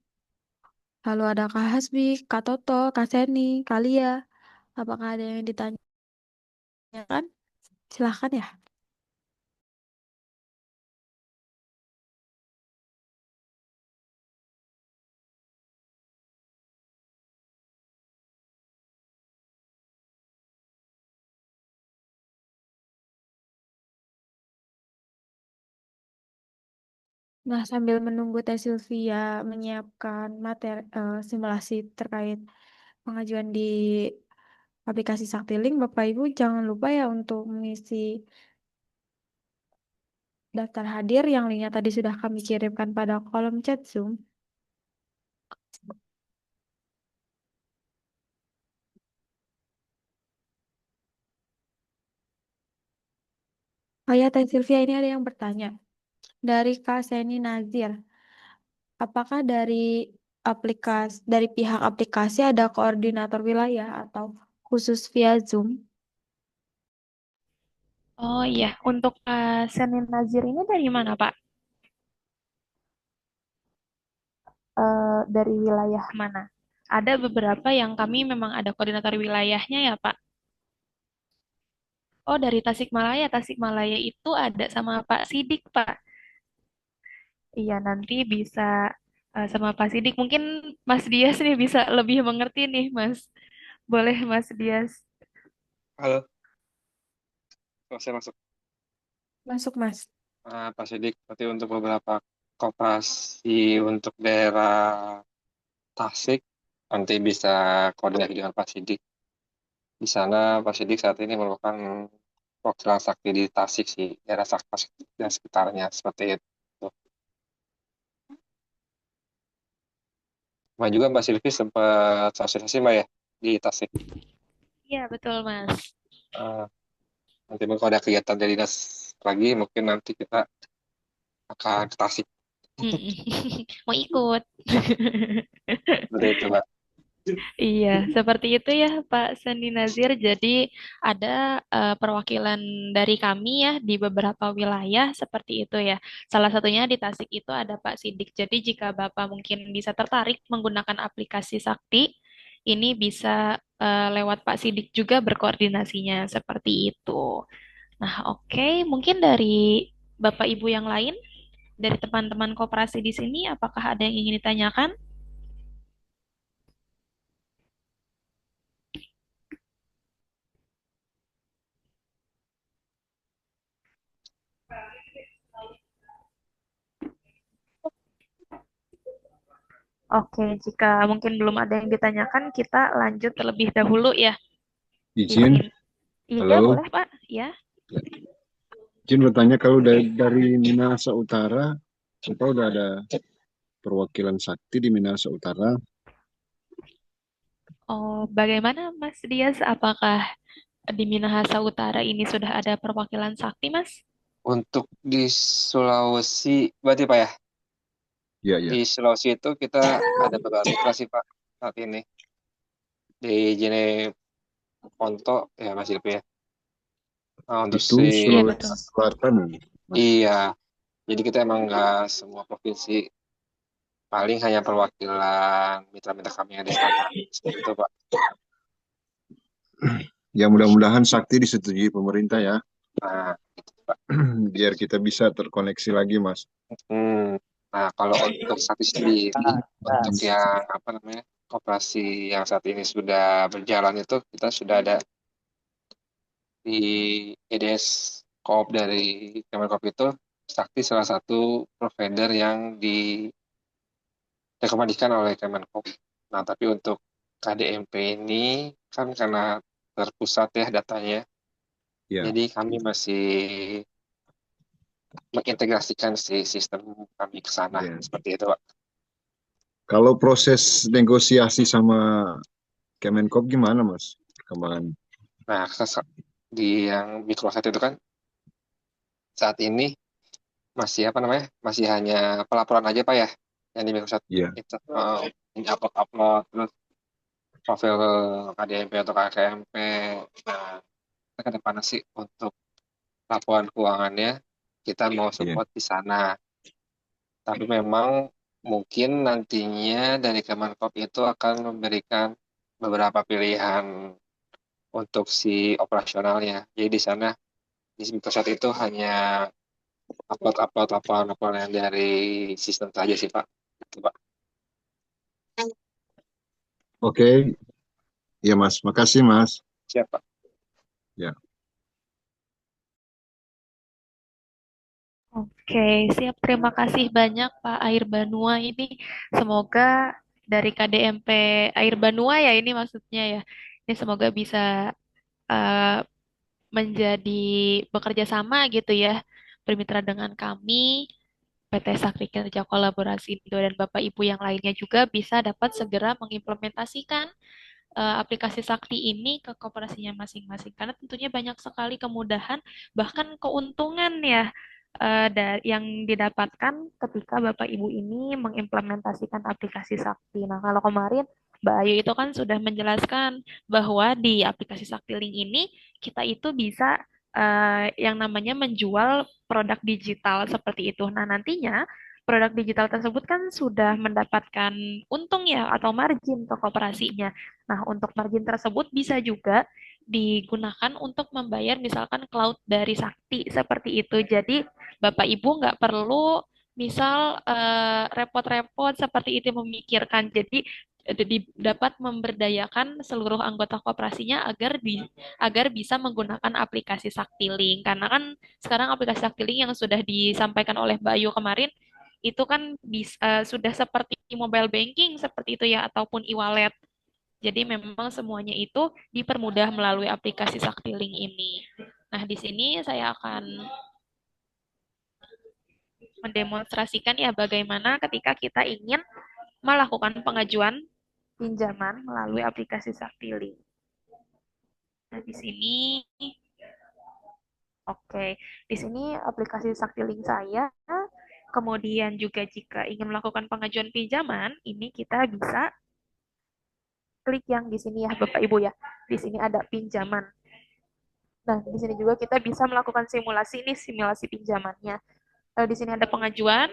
lalu ada Kak Hasbi, Kak Toto, Kak Seni, Kak Lia. Apakah ada yang ditanyakan? Silahkan ya. Nah, sambil menunggu Teh Sylvia menyiapkan materi simulasi terkait pengajuan di aplikasi Saktiling, Bapak Ibu jangan lupa ya untuk mengisi daftar hadir yang linknya tadi sudah kami kirimkan pada kolom chat Zoom. Oh ya, Teh Sylvia ini ada yang bertanya. Dari Kak Seni Nazir, apakah dari pihak aplikasi ada koordinator wilayah atau khusus via Zoom? Oh iya, untuk Senin Nazir ini dari mana Pak? Dari wilayah mana? Ada beberapa yang kami memang ada koordinator wilayahnya ya Pak. Oh, dari Tasikmalaya. Tasikmalaya itu ada sama Pak Sidik, Pak. Iya, nanti bisa sama Pak Sidik. Mungkin Mas Dias nih bisa lebih mengerti nih, Mas. Boleh, Mas Dias. Halo, saya masuk Masuk, Mas. Pak Sidik. Berarti untuk beberapa koperasi untuk daerah Tasik, nanti bisa koordinasi dengan Pak Sidik. Di sana Pak Sidik saat ini merupakan perwakilan sakti di Tasik sih, daerah Tasik dan sekitarnya seperti itu. Cuma juga Mbak Silvi sempat sosialisasi Mbak ya di Tasik. Iya, betul, Mas. Eh, Nanti mungkin kalau ada kegiatan dari dinas lagi, mungkin nanti kita akan ke Tasik. Mm-mm. Mau ikut. Seperti itu Mbak. Iya, seperti itu ya Pak Sandi Nazir. Jadi ada perwakilan dari kami ya di beberapa wilayah seperti itu ya. Salah satunya di Tasik itu ada Pak Sidik. Jadi jika Bapak mungkin bisa tertarik menggunakan aplikasi Sakti, ini bisa lewat Pak Sidik juga berkoordinasinya seperti itu. Nah, oke, mungkin dari Bapak Ibu yang lain, dari teman-teman koperasi di sini, apakah ada yang ingin ditanyakan? Oke, jika mungkin belum ada yang ditanyakan, kita lanjut terlebih dahulu ya di Izin, sini. Iya, halo. boleh Pak. Ya. Izin bertanya kalau dari Minahasa Utara, kita udah ada perwakilan sakti di Minahasa Utara. Oh, bagaimana Mas Dias? Apakah di Minahasa Utara ini sudah ada perwakilan sakti, Mas? Untuk di Sulawesi, berarti Pak ya? Ya, ya. Di Sulawesi itu kita ada beberapa aplikasi Pak saat ini. Di Jeneponto ya Mas Silvi ya. Nah, untuk Itu Iya, Sulawesi betul. Selatan. iya, jadi kita emang nggak semua provinsi paling hanya perwakilan mitra-mitra kami yang ada di kantor. Seperti itu, Pak. Ya mudah-mudahan Sakti disetujui pemerintah ya, Nah, itu, Pak. biar kita bisa terkoneksi lagi, Mas. Hmm. Nah, kalau untuk saat sendiri, untuk yang apa namanya, koperasi yang saat ini sudah berjalan itu, kita sudah ada di EDS Koop dari Kemenkop itu, Sakti salah satu provider yang direkomendasikan oleh Kemenkop. Nah, tapi untuk KDMP ini kan karena terpusat ya datanya, Ya. jadi kami masih mengintegrasikan si sistem kami ke sana. Ya. Seperti itu, Pak. Kalau proses negosiasi sama Kemenkop gimana, Mas? Perkembangan. Nah, di yang Microsoft itu kan saat ini masih apa namanya? Masih hanya pelaporan aja Pak ya. Yang di Microsoft Iya. itu ini upload terus profil KDMP atau KKMP. Nah, kita ke depan sih untuk laporan keuangannya kita mau Iya. support di sana. Tapi memang mungkin nantinya dari Kemenkop itu akan memberikan beberapa pilihan untuk si operasionalnya. Jadi di sana di Microsoft itu hanya upload laporan yang dari sistem saja sih Pak. Itu, Pak. Oke, ya Mas. Makasih Mas. Siap Pak. Ya. Oke, siap. Terima kasih banyak Pak Air Banua ini. Semoga dari KDMP Air Banua ya ini maksudnya ya. Ini semoga bisa eh, menjadi bekerja sama gitu ya, bermitra dengan kami, PT Sakti Kerja Kolaborasi Indo dan Bapak Ibu yang lainnya juga bisa dapat segera mengimplementasikan aplikasi Sakti ini ke koperasinya masing-masing. Karena tentunya banyak sekali kemudahan, bahkan keuntungan ya yang didapatkan ketika Bapak Ibu ini mengimplementasikan aplikasi Sakti. Nah, kalau kemarin Mbak Ayu itu kan sudah menjelaskan bahwa di aplikasi Sakti Link ini kita itu bisa yang namanya menjual produk digital seperti itu. Nah, nantinya produk digital tersebut kan sudah mendapatkan untung ya atau margin ke koperasinya. Nah, untuk margin tersebut bisa juga digunakan untuk membayar misalkan cloud dari Sakti seperti itu. Jadi, Bapak Ibu nggak perlu misal repot-repot seperti itu memikirkan. Jadi, dapat memberdayakan seluruh anggota koperasinya agar bisa menggunakan aplikasi Saktiling. Karena kan sekarang aplikasi Saktiling yang sudah disampaikan oleh Mbak Ayu kemarin itu kan sudah seperti mobile banking seperti itu ya ataupun e-wallet. Jadi memang semuanya itu dipermudah melalui aplikasi Saktiling ini. Nah, di sini saya akan mendemonstrasikan ya bagaimana ketika kita ingin melakukan pengajuan pinjaman melalui aplikasi Saktiling. Nah, di sini oke, di sini aplikasi Saktiling saya. Kemudian juga jika ingin melakukan pengajuan pinjaman, ini kita bisa klik yang di sini ya Bapak Ibu ya. Di sini ada pinjaman. Nah, di sini juga kita bisa melakukan simulasi ini, simulasi pinjamannya. Lalu di sini ada pengajuan.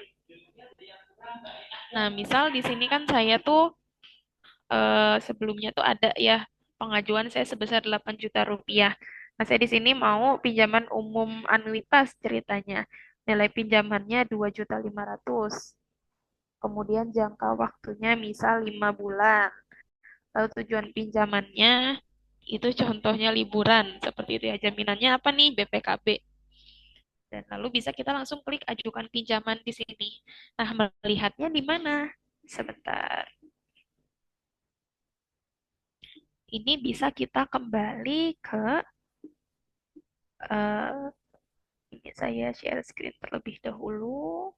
Nah, misal di sini kan saya tuh sebelumnya tuh ada ya pengajuan saya sebesar 8 juta rupiah. Nah, saya di sini mau pinjaman umum anuitas ceritanya. Nilai pinjamannya 2.500.000. Kemudian jangka waktunya misal 5 bulan. Lalu tujuan pinjamannya itu contohnya liburan. Seperti itu ya. Jaminannya apa nih? BPKB. Dan lalu bisa kita langsung klik ajukan pinjaman di sini. Nah, melihatnya di mana? Sebentar. Ini bisa kita kembali ke uh, ini saya share screen terlebih dahulu.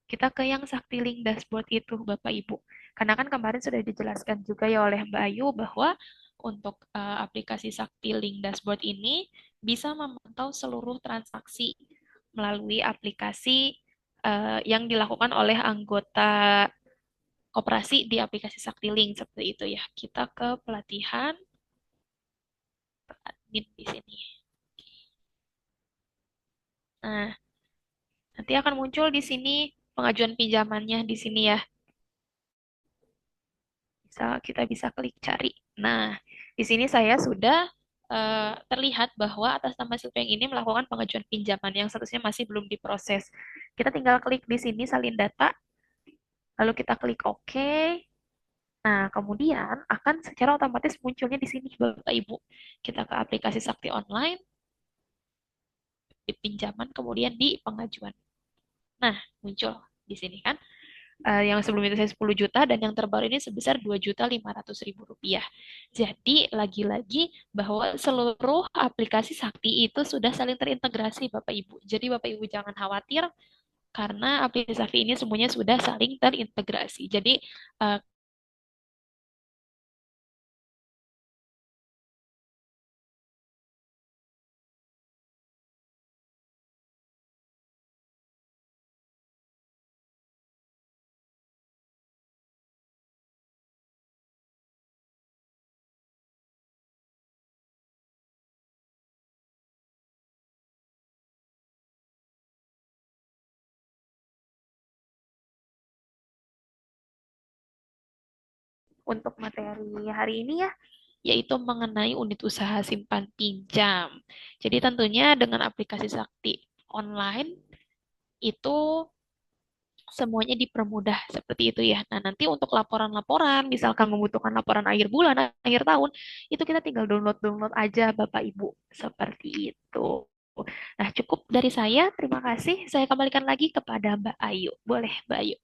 Kita ke yang Saktiling dashboard itu, Bapak Ibu. Karena kan kemarin sudah dijelaskan juga ya oleh Mbak Ayu bahwa untuk aplikasi Saktiling dashboard ini bisa memantau seluruh transaksi melalui aplikasi yang dilakukan oleh anggota koperasi di aplikasi Saktiling seperti itu ya. Kita ke pelatihan admin di sini. Nah, nanti akan muncul di sini pengajuan pinjamannya di sini ya. Kita bisa klik cari. Nah, di sini saya sudah terlihat bahwa atas nama Silviang ini melakukan pengajuan pinjaman yang seterusnya masih belum diproses. Kita tinggal klik di sini salin data, lalu kita klik OK. Nah, kemudian akan secara otomatis munculnya di sini Bapak Ibu. Kita ke aplikasi Sakti Online, di pinjaman, kemudian di pengajuan. Nah, muncul di sini kan. Yang sebelumnya itu saya 10 juta dan yang terbaru ini sebesar 2.500.000 rupiah. Jadi lagi-lagi bahwa seluruh aplikasi Sakti itu sudah saling terintegrasi Bapak Ibu. Jadi Bapak Ibu jangan khawatir karena aplikasi Sakti ini semuanya sudah saling terintegrasi. Jadi eh, untuk materi hari ini ya, yaitu mengenai unit usaha simpan pinjam. Jadi tentunya dengan aplikasi Sakti online itu semuanya dipermudah seperti itu ya. Nah, nanti untuk laporan-laporan, misalkan membutuhkan laporan akhir bulan, akhir tahun, itu kita tinggal download-download aja Bapak Ibu. Seperti itu. Nah, cukup dari saya. Terima kasih. Saya kembalikan lagi kepada Mbak Ayu. Boleh, Mbak Ayu.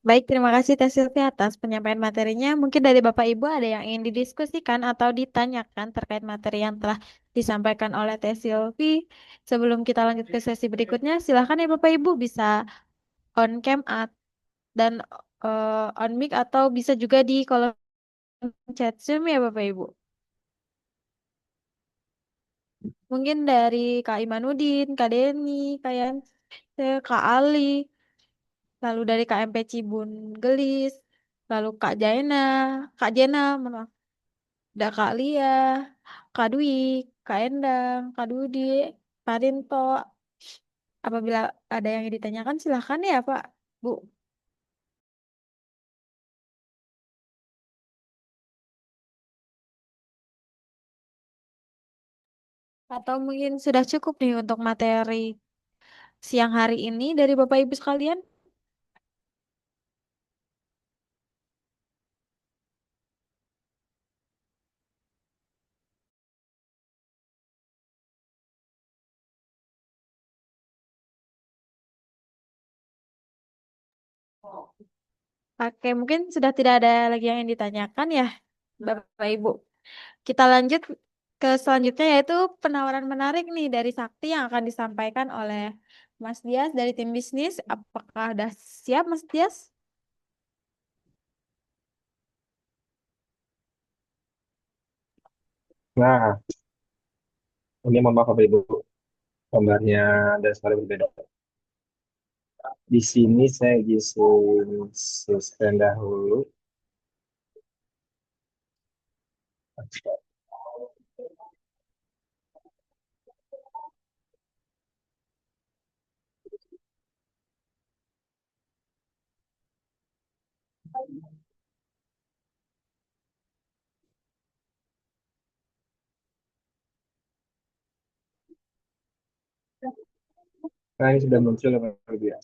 Baik, terima kasih Teh Silvi atas penyampaian materinya. Mungkin dari Bapak Ibu ada yang ingin didiskusikan atau ditanyakan terkait materi yang telah disampaikan oleh Teh Silvi. Sebelum kita lanjut ke sesi berikutnya, silakan ya Bapak Ibu bisa on cam dan on mic atau bisa juga di kolom chat Zoom ya Bapak Ibu. Mungkin dari Kak Imanudin, Kak Deni, Kak Ali, lalu dari KMP Cibun Gelis, lalu Kak Jena, mohon maaf. Ada Kak Lia, Kak Dwi, Kak Endang, Kak Dudi, Kak Rinto. Apabila ada yang ditanyakan silahkan ya Pak, Bu. Atau mungkin sudah cukup nih untuk materi siang hari ini dari Bapak Ibu sekalian. Oke, mungkin sudah tidak ada lagi yang ingin ditanyakan ya Bapak Ibu. Kita lanjut ke selanjutnya yaitu penawaran menarik nih dari Sakti yang akan disampaikan oleh Mas Dias dari tim bisnis. Apakah sudah siap Mas Dias? Nah, ini mohon maaf Bapak Ibu, gambarnya dan suara berbeda. Di sini saya izin suspend dahulu. Nah, ini sudah muncul Bapak Ibu ya.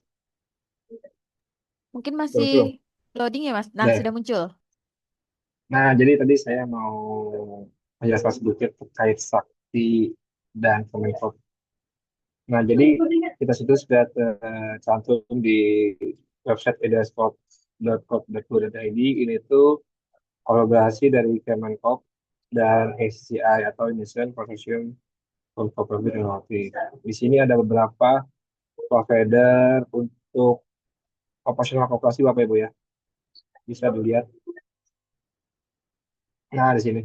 Mungkin Sudah masih muncul. loading ya Mas. Nah, Nah, sudah muncul. nah, jadi tadi saya mau menjelaskan sedikit terkait Sakti dan Kemenko. Nah, jadi kita situ sudah tercantum di website edascope.co.id. Ini tuh kolaborasi dari Kemenkop dan ACCI atau Indonesian Consortium for Cooperative Technology. Di sini ada beberapa provider untuk operasional koperasi Bapak Ibu ya. Bisa dilihat. Nah, di sini.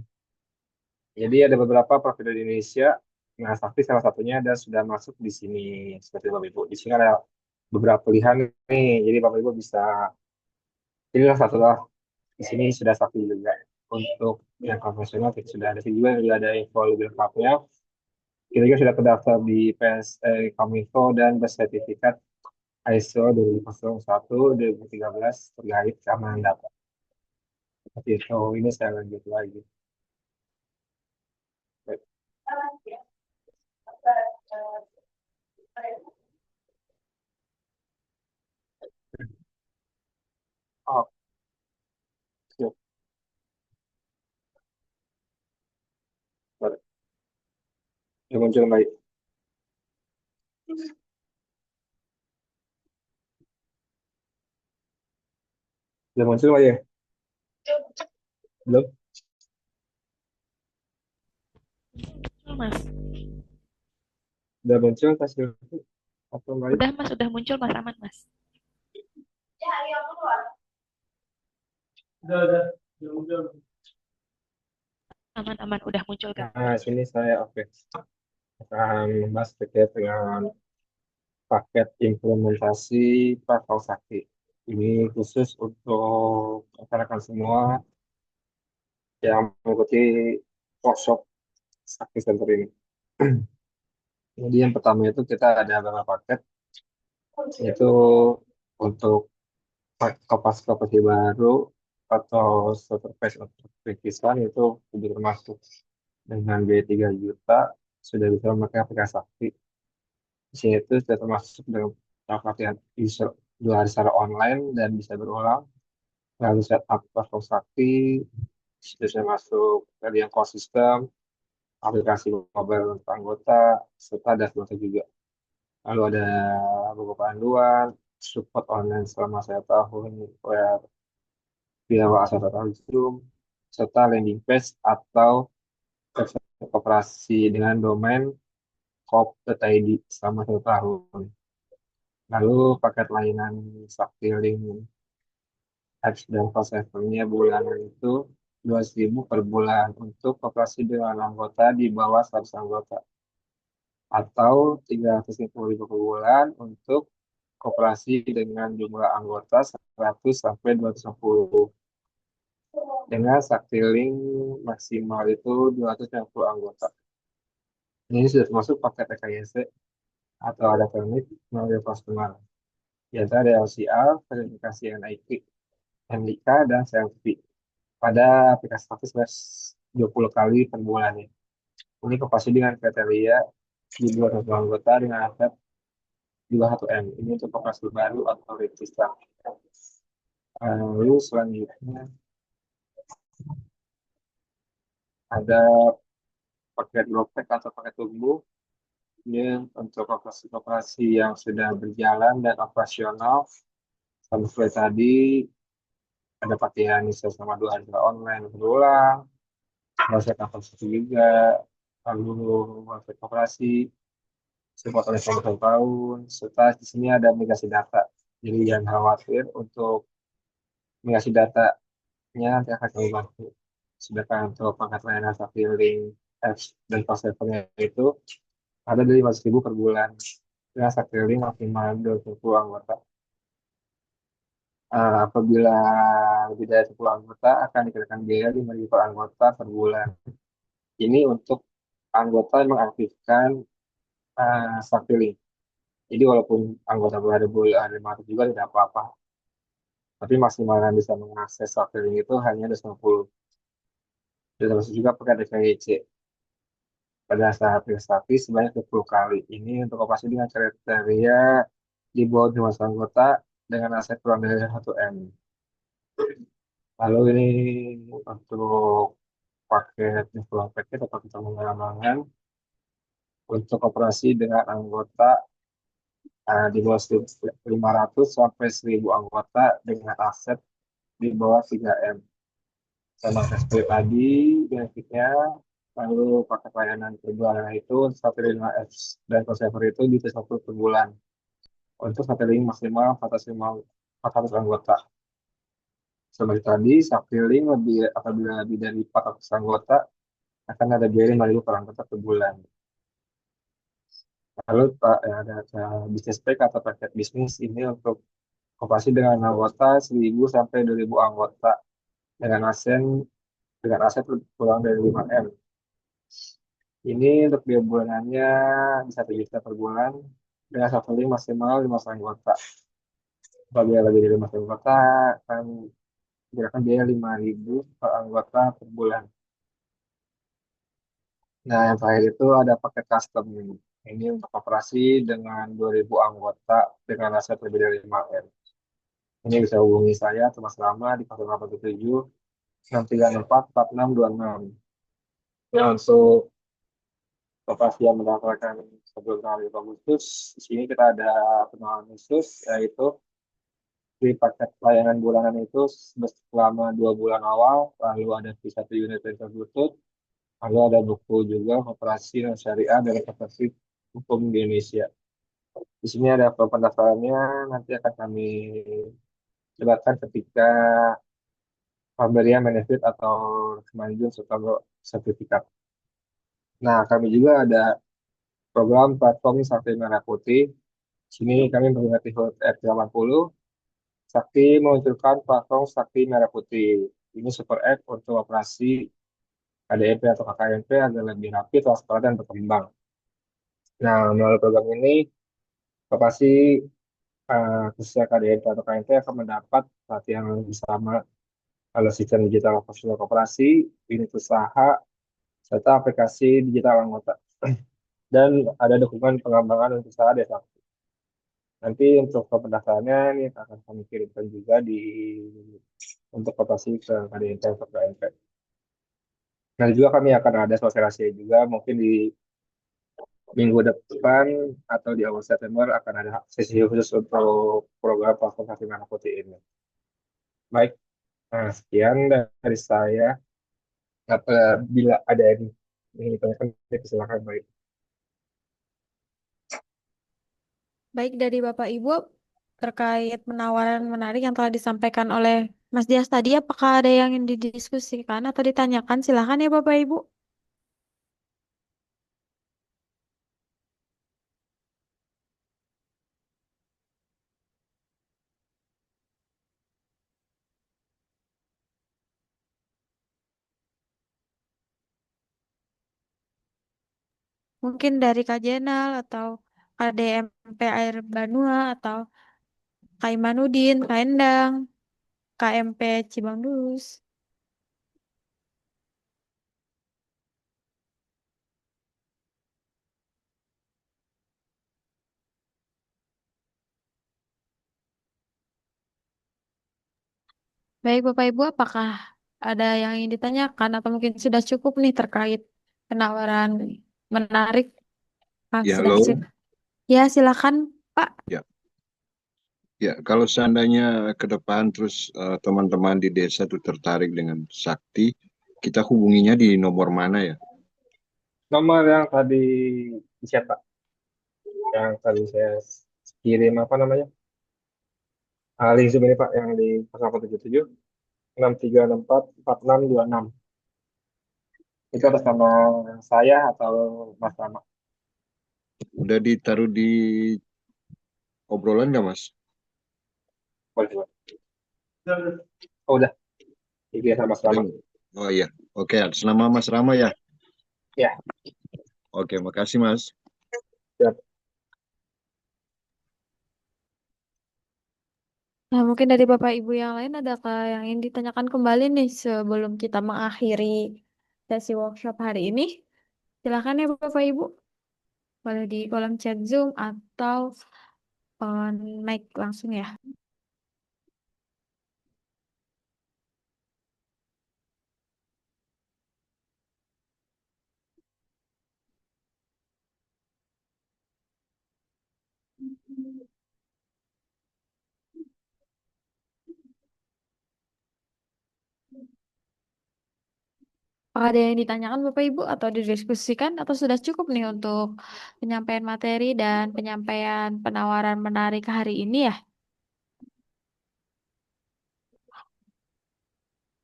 Jadi ada beberapa provider di Indonesia. Nah, Sakti salah satunya ada sudah masuk di sini seperti itu, Bapak Ibu. Di sini ada beberapa pilihan nih. Jadi Bapak Ibu bisa pilihlah satu lah. Di sini sudah Sakti juga. Untuk yang konvensional kita sudah ada juga ada info lebih lengkapnya. Kita juga sudah terdaftar di PS Kominfo dan bersertifikat ISO 2001 2013 terkait keamanan data. Seperti itu, ini saya lanjut lagi. Baik. Oh, siap. Baik. Yang muncul baik. Yang muncul baik ya? Belum? Mas. Udah muncul hasil atau baik? Udah Mas, udah muncul Mas, aman Mas. Udah. Aman-aman, udah muncul kan. Nah, sini saya oke. Akan membahas terkait dengan paket implementasi Prakau Sakti. Ini khusus untuk rekan-rekan semua yang mengikuti workshop Sakti Center ini. Jadi yang pertama itu kita ada beberapa paket, yaitu untuk kapasitas baru atau starter pack untuk rintisan itu sudah termasuk dengan biaya 3 juta sudah bisa memakai aplikasi Sakti. Di sini itu sudah termasuk dengan pelatihan bisa 2 hari secara online dan bisa berulang. Lalu setup platform Sakti, sudah masuk dari yang core system, aplikasi mobile untuk anggota, serta dashboard juga. Lalu ada beberapa panduan, support online selama 1 tahun, web via WhatsApp atau Zoom, serta landing page atau website koperasi dengan domain kop.id selama 1 tahun. Lalu paket layanan Sakti Link apps dan cost levelnya bulanan itu 200.000 per bulan untuk koperasi dengan anggota di bawah 100 anggota atau 350.000 per bulan untuk koperasi dengan jumlah anggota 100 sampai 250 dengan Sakti Link maksimal itu 250 anggota. Ini sudah termasuk paket EKYC atau ada permit melalui customer. Yaitu ada LCR, verifikasi NIK, NIK, dan selfie pada aplikasi status 20 kali per bulannya. Ini kopasi dengan kriteria di 200 anggota dengan aset di bawah 1M. Ini untuk kopasi baru atau register. Lalu selanjutnya ada paket dropback atau paket tumbuh. Ini untuk operasi-operasi yang sudah berjalan dan operasional. Seperti tadi ada pelatihan selama 2 hari online berulang, proses aplikasi juga, lalu proses operasi, support oleh selama 1 tahun, serta di sini ada migrasi data. Jadi jangan khawatir untuk migrasi datanya nanti akan kami bantu. Sedangkan untuk pangkat layanan Link apps dan cost levelnya itu ada dari 500.000 per bulan. Dengan Link maksimal 20 anggota. Apabila lebih dari 10 anggota akan dikenakan biaya 5.000 per anggota per bulan. Ini untuk anggota yang mengaktifkan Link. Jadi walaupun anggota berada bulan 500 juga tidak apa-apa. Tapi maksimal yang bisa mengakses Link itu hanya 250. Dan termasuk juga pakai DKIC. Pada saat registrasi sebanyak 20 kali. Ini untuk operasi dengan kriteria di bawah 5 anggota dengan aset kurang dari 1M. Lalu ini untuk paket develop paket atau kita pengembangan untuk operasi dengan anggota di bawah 1.500 sampai 1.000 anggota dengan aset di bawah 3M. Sama seperti tadi benefitnya, lalu paket layanan per bulan itu 1.5 apps dan crossover itu di 1 per bulan. Untuk satelit maksimal 400 anggota. Seperti tadi, Saktiling lebih apabila lebih dari 400 anggota akan ada biaya 5.000 per anggota per bulan. Lalu ada bisnis pack atau paket bisnis ini untuk operasi dengan anggota 1.000 sampai 2.000 anggota dengan aset kurang dari 5M. Ini untuk biaya bulanannya bisa 1 juta per bulan dengan satu maksimal 15 anggota. Apabila lebih dari 15 anggota, akan dikenakan biaya 5.000 per anggota per bulan. Nah, yang terakhir itu ada paket custom ini. Ini untuk operasi dengan 2.000 anggota dengan aset lebih dari 5M. Ini bisa hubungi saya atau Mas Rama di 0877 634 4626. Ya, untuk operasi yang mendapatkan sebelum tanggal 5 Agustus, di sini kita ada penawaran khusus, yaitu di paket layanan bulanan itu selama 2 bulan awal, lalu ada satu unit printer Bluetooth, lalu ada buku juga operasi dan syariah dari Fakultas Hukum di Indonesia. Di sini ada pendaftarannya, nanti akan kami jelaskan ketika pemberian benefit atau kemajuan atau sertifikat. Nah, kami juga ada program platform Sakti Merah Putih. Di sini kami memperingati HUT R80. Sakti meluncurkan platform Sakti Merah Putih. Ini super app untuk operasi KDMP atau KKMP agar lebih rapi, transparan, dan berkembang. Nah, melalui program ini, operasi khususnya KDMP atau KMP akan mendapat pelatihan bersama kalau sistem digital operasional koperasi, unit usaha, serta aplikasi digital anggota. Dan ada dokumen pengembangan untuk usaha desa. Nanti untuk pendaftarannya ini akan kami kirimkan juga untuk koperasi ke KDMP atau KMP. Nah, juga kami akan ada sosialisasi juga mungkin di minggu depan atau di awal September akan ada sesi khusus untuk program transportasi merah putih ini. Baik, nah sekian dari saya. Bila ada yang ingin ditanyakan, silakan. Baik. Baik dari Bapak Ibu terkait penawaran menarik yang telah disampaikan oleh Mas Dias tadi, apakah ada yang ingin didiskusikan atau ditanyakan? Silakan ya Bapak Ibu. Mungkin dari Kak Jenal atau KDMP Air Banua atau Kak Imanudin, Kak Endang, KMP Cibangdus. Baik Bapak Ibu, apakah ada yang ingin ditanyakan atau mungkin sudah cukup nih terkait penawaran menarik? Ah, Ya, sudah halo. sip. Ya, silakan Pak. Ya, ya. Kalau seandainya ke depan terus teman-teman di desa tuh tertarik dengan Sakti, kita hubunginya di nomor mana ya? Nomor yang tadi siapa? Yang tadi saya kirim apa namanya? Link Zoom ini Pak yang di 0877 6364 4626. Itu atas nama saya atau Mas Rama. Udah ditaruh di obrolan nggak, Mas? Boleh, boleh. Oh, udah. Iya sama Mas Rama. Oh iya, oke. Atas nama Mas Rama ya. Ya, Oke, makasih Mas. siap. Nah, mungkin dari Bapak Ibu yang lain adakah yang ingin ditanyakan kembali nih sebelum kita mengakhiri sesi workshop hari ini? Silakan ya Bapak Ibu. Boleh di kolom chat Zoom atau on mic langsung ya. Apakah ada yang ditanyakan Bapak Ibu atau didiskusikan atau sudah cukup nih untuk penyampaian materi dan penyampaian penawaran menarik hari ini ya?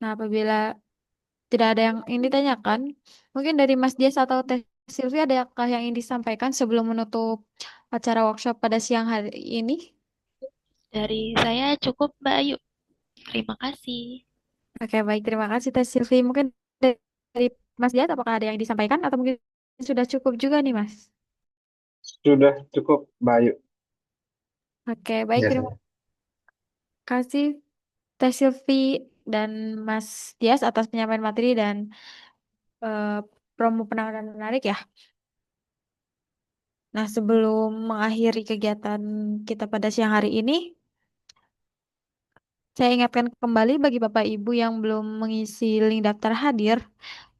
Nah, apabila tidak ada yang ingin ditanyakan, mungkin dari Mas Dias atau Teh Sylvia adakah yang ingin disampaikan sebelum menutup acara workshop pada siang hari ini? Dari saya cukup, Mbak Ayu. Terima kasih. Oke, baik. Terima kasih Teh Sylvia. Mungkin dari Mas Dias apakah ada yang disampaikan atau mungkin sudah cukup juga nih Mas? Sudah cukup, Bayu. Oke, baik. Ya, Terima saya. kasih Teh Silvi dan Mas Dias atas penyampaian materi dan eh, promo penawaran menarik ya. Nah, sebelum mengakhiri kegiatan kita pada siang hari ini, saya ingatkan kembali bagi Bapak Ibu yang belum mengisi link daftar hadir,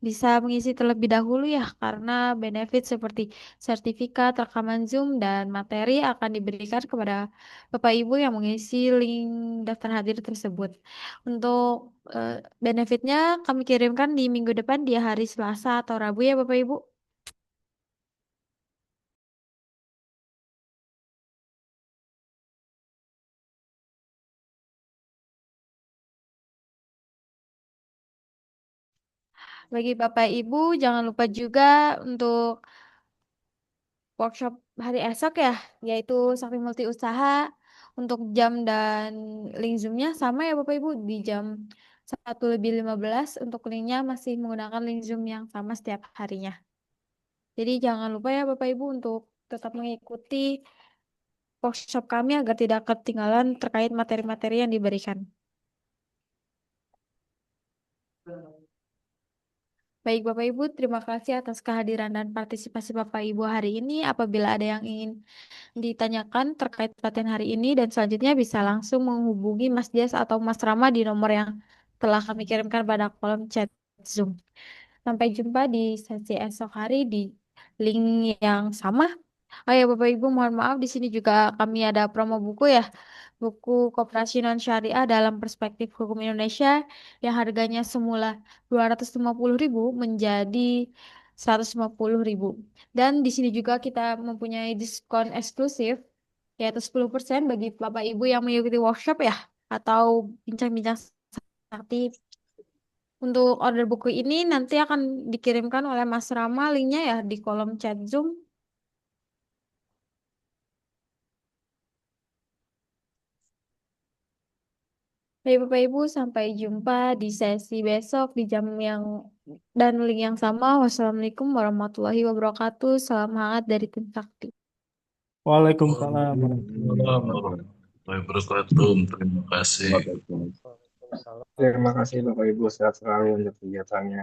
bisa mengisi terlebih dahulu ya, karena benefit seperti sertifikat, rekaman Zoom, dan materi akan diberikan kepada Bapak Ibu yang mengisi link daftar hadir tersebut. Untuk benefitnya kami kirimkan di minggu depan di hari Selasa atau Rabu ya Bapak Ibu. Bagi Bapak Ibu, jangan lupa juga untuk workshop hari esok ya, yaitu Sakti Multi Usaha. Untuk jam dan link Zoom-nya sama ya Bapak Ibu, di jam 1:15 untuk linknya masih menggunakan link Zoom yang sama setiap harinya. Jadi jangan lupa ya Bapak Ibu untuk tetap mengikuti workshop kami agar tidak ketinggalan terkait materi-materi yang diberikan. Baik Bapak Ibu, terima kasih atas kehadiran dan partisipasi Bapak Ibu hari ini. Apabila ada yang ingin ditanyakan terkait pelatihan hari ini dan selanjutnya bisa langsung menghubungi Mas Dias atau Mas Rama di nomor yang telah kami kirimkan pada kolom chat Zoom. Sampai jumpa di sesi esok hari di link yang sama. Oh ya Bapak Ibu, mohon maaf di sini juga kami ada promo buku ya. Buku Koperasi Non Syariah dalam Perspektif Hukum Indonesia yang harganya semula 250.000 menjadi 150.000. Dan di sini juga kita mempunyai diskon eksklusif yaitu 10% bagi Bapak Ibu yang mengikuti workshop ya atau bincang-bincang sakti. Untuk order buku ini nanti akan dikirimkan oleh Mas Rama linknya ya di kolom chat Zoom. Baik Bapak Ibu, sampai jumpa di sesi besok di jam yang dan link yang sama. Wassalamualaikum warahmatullahi wabarakatuh. Salam hangat dari tim Sakti. Waalaikumsalam Waalaikumsalam warahmatullahi warahmatullahi wabarakatuh. Terima kasih. Waalaikumsalam. Terima kasih Bapak Ibu, sehat selalu untuk kegiatannya.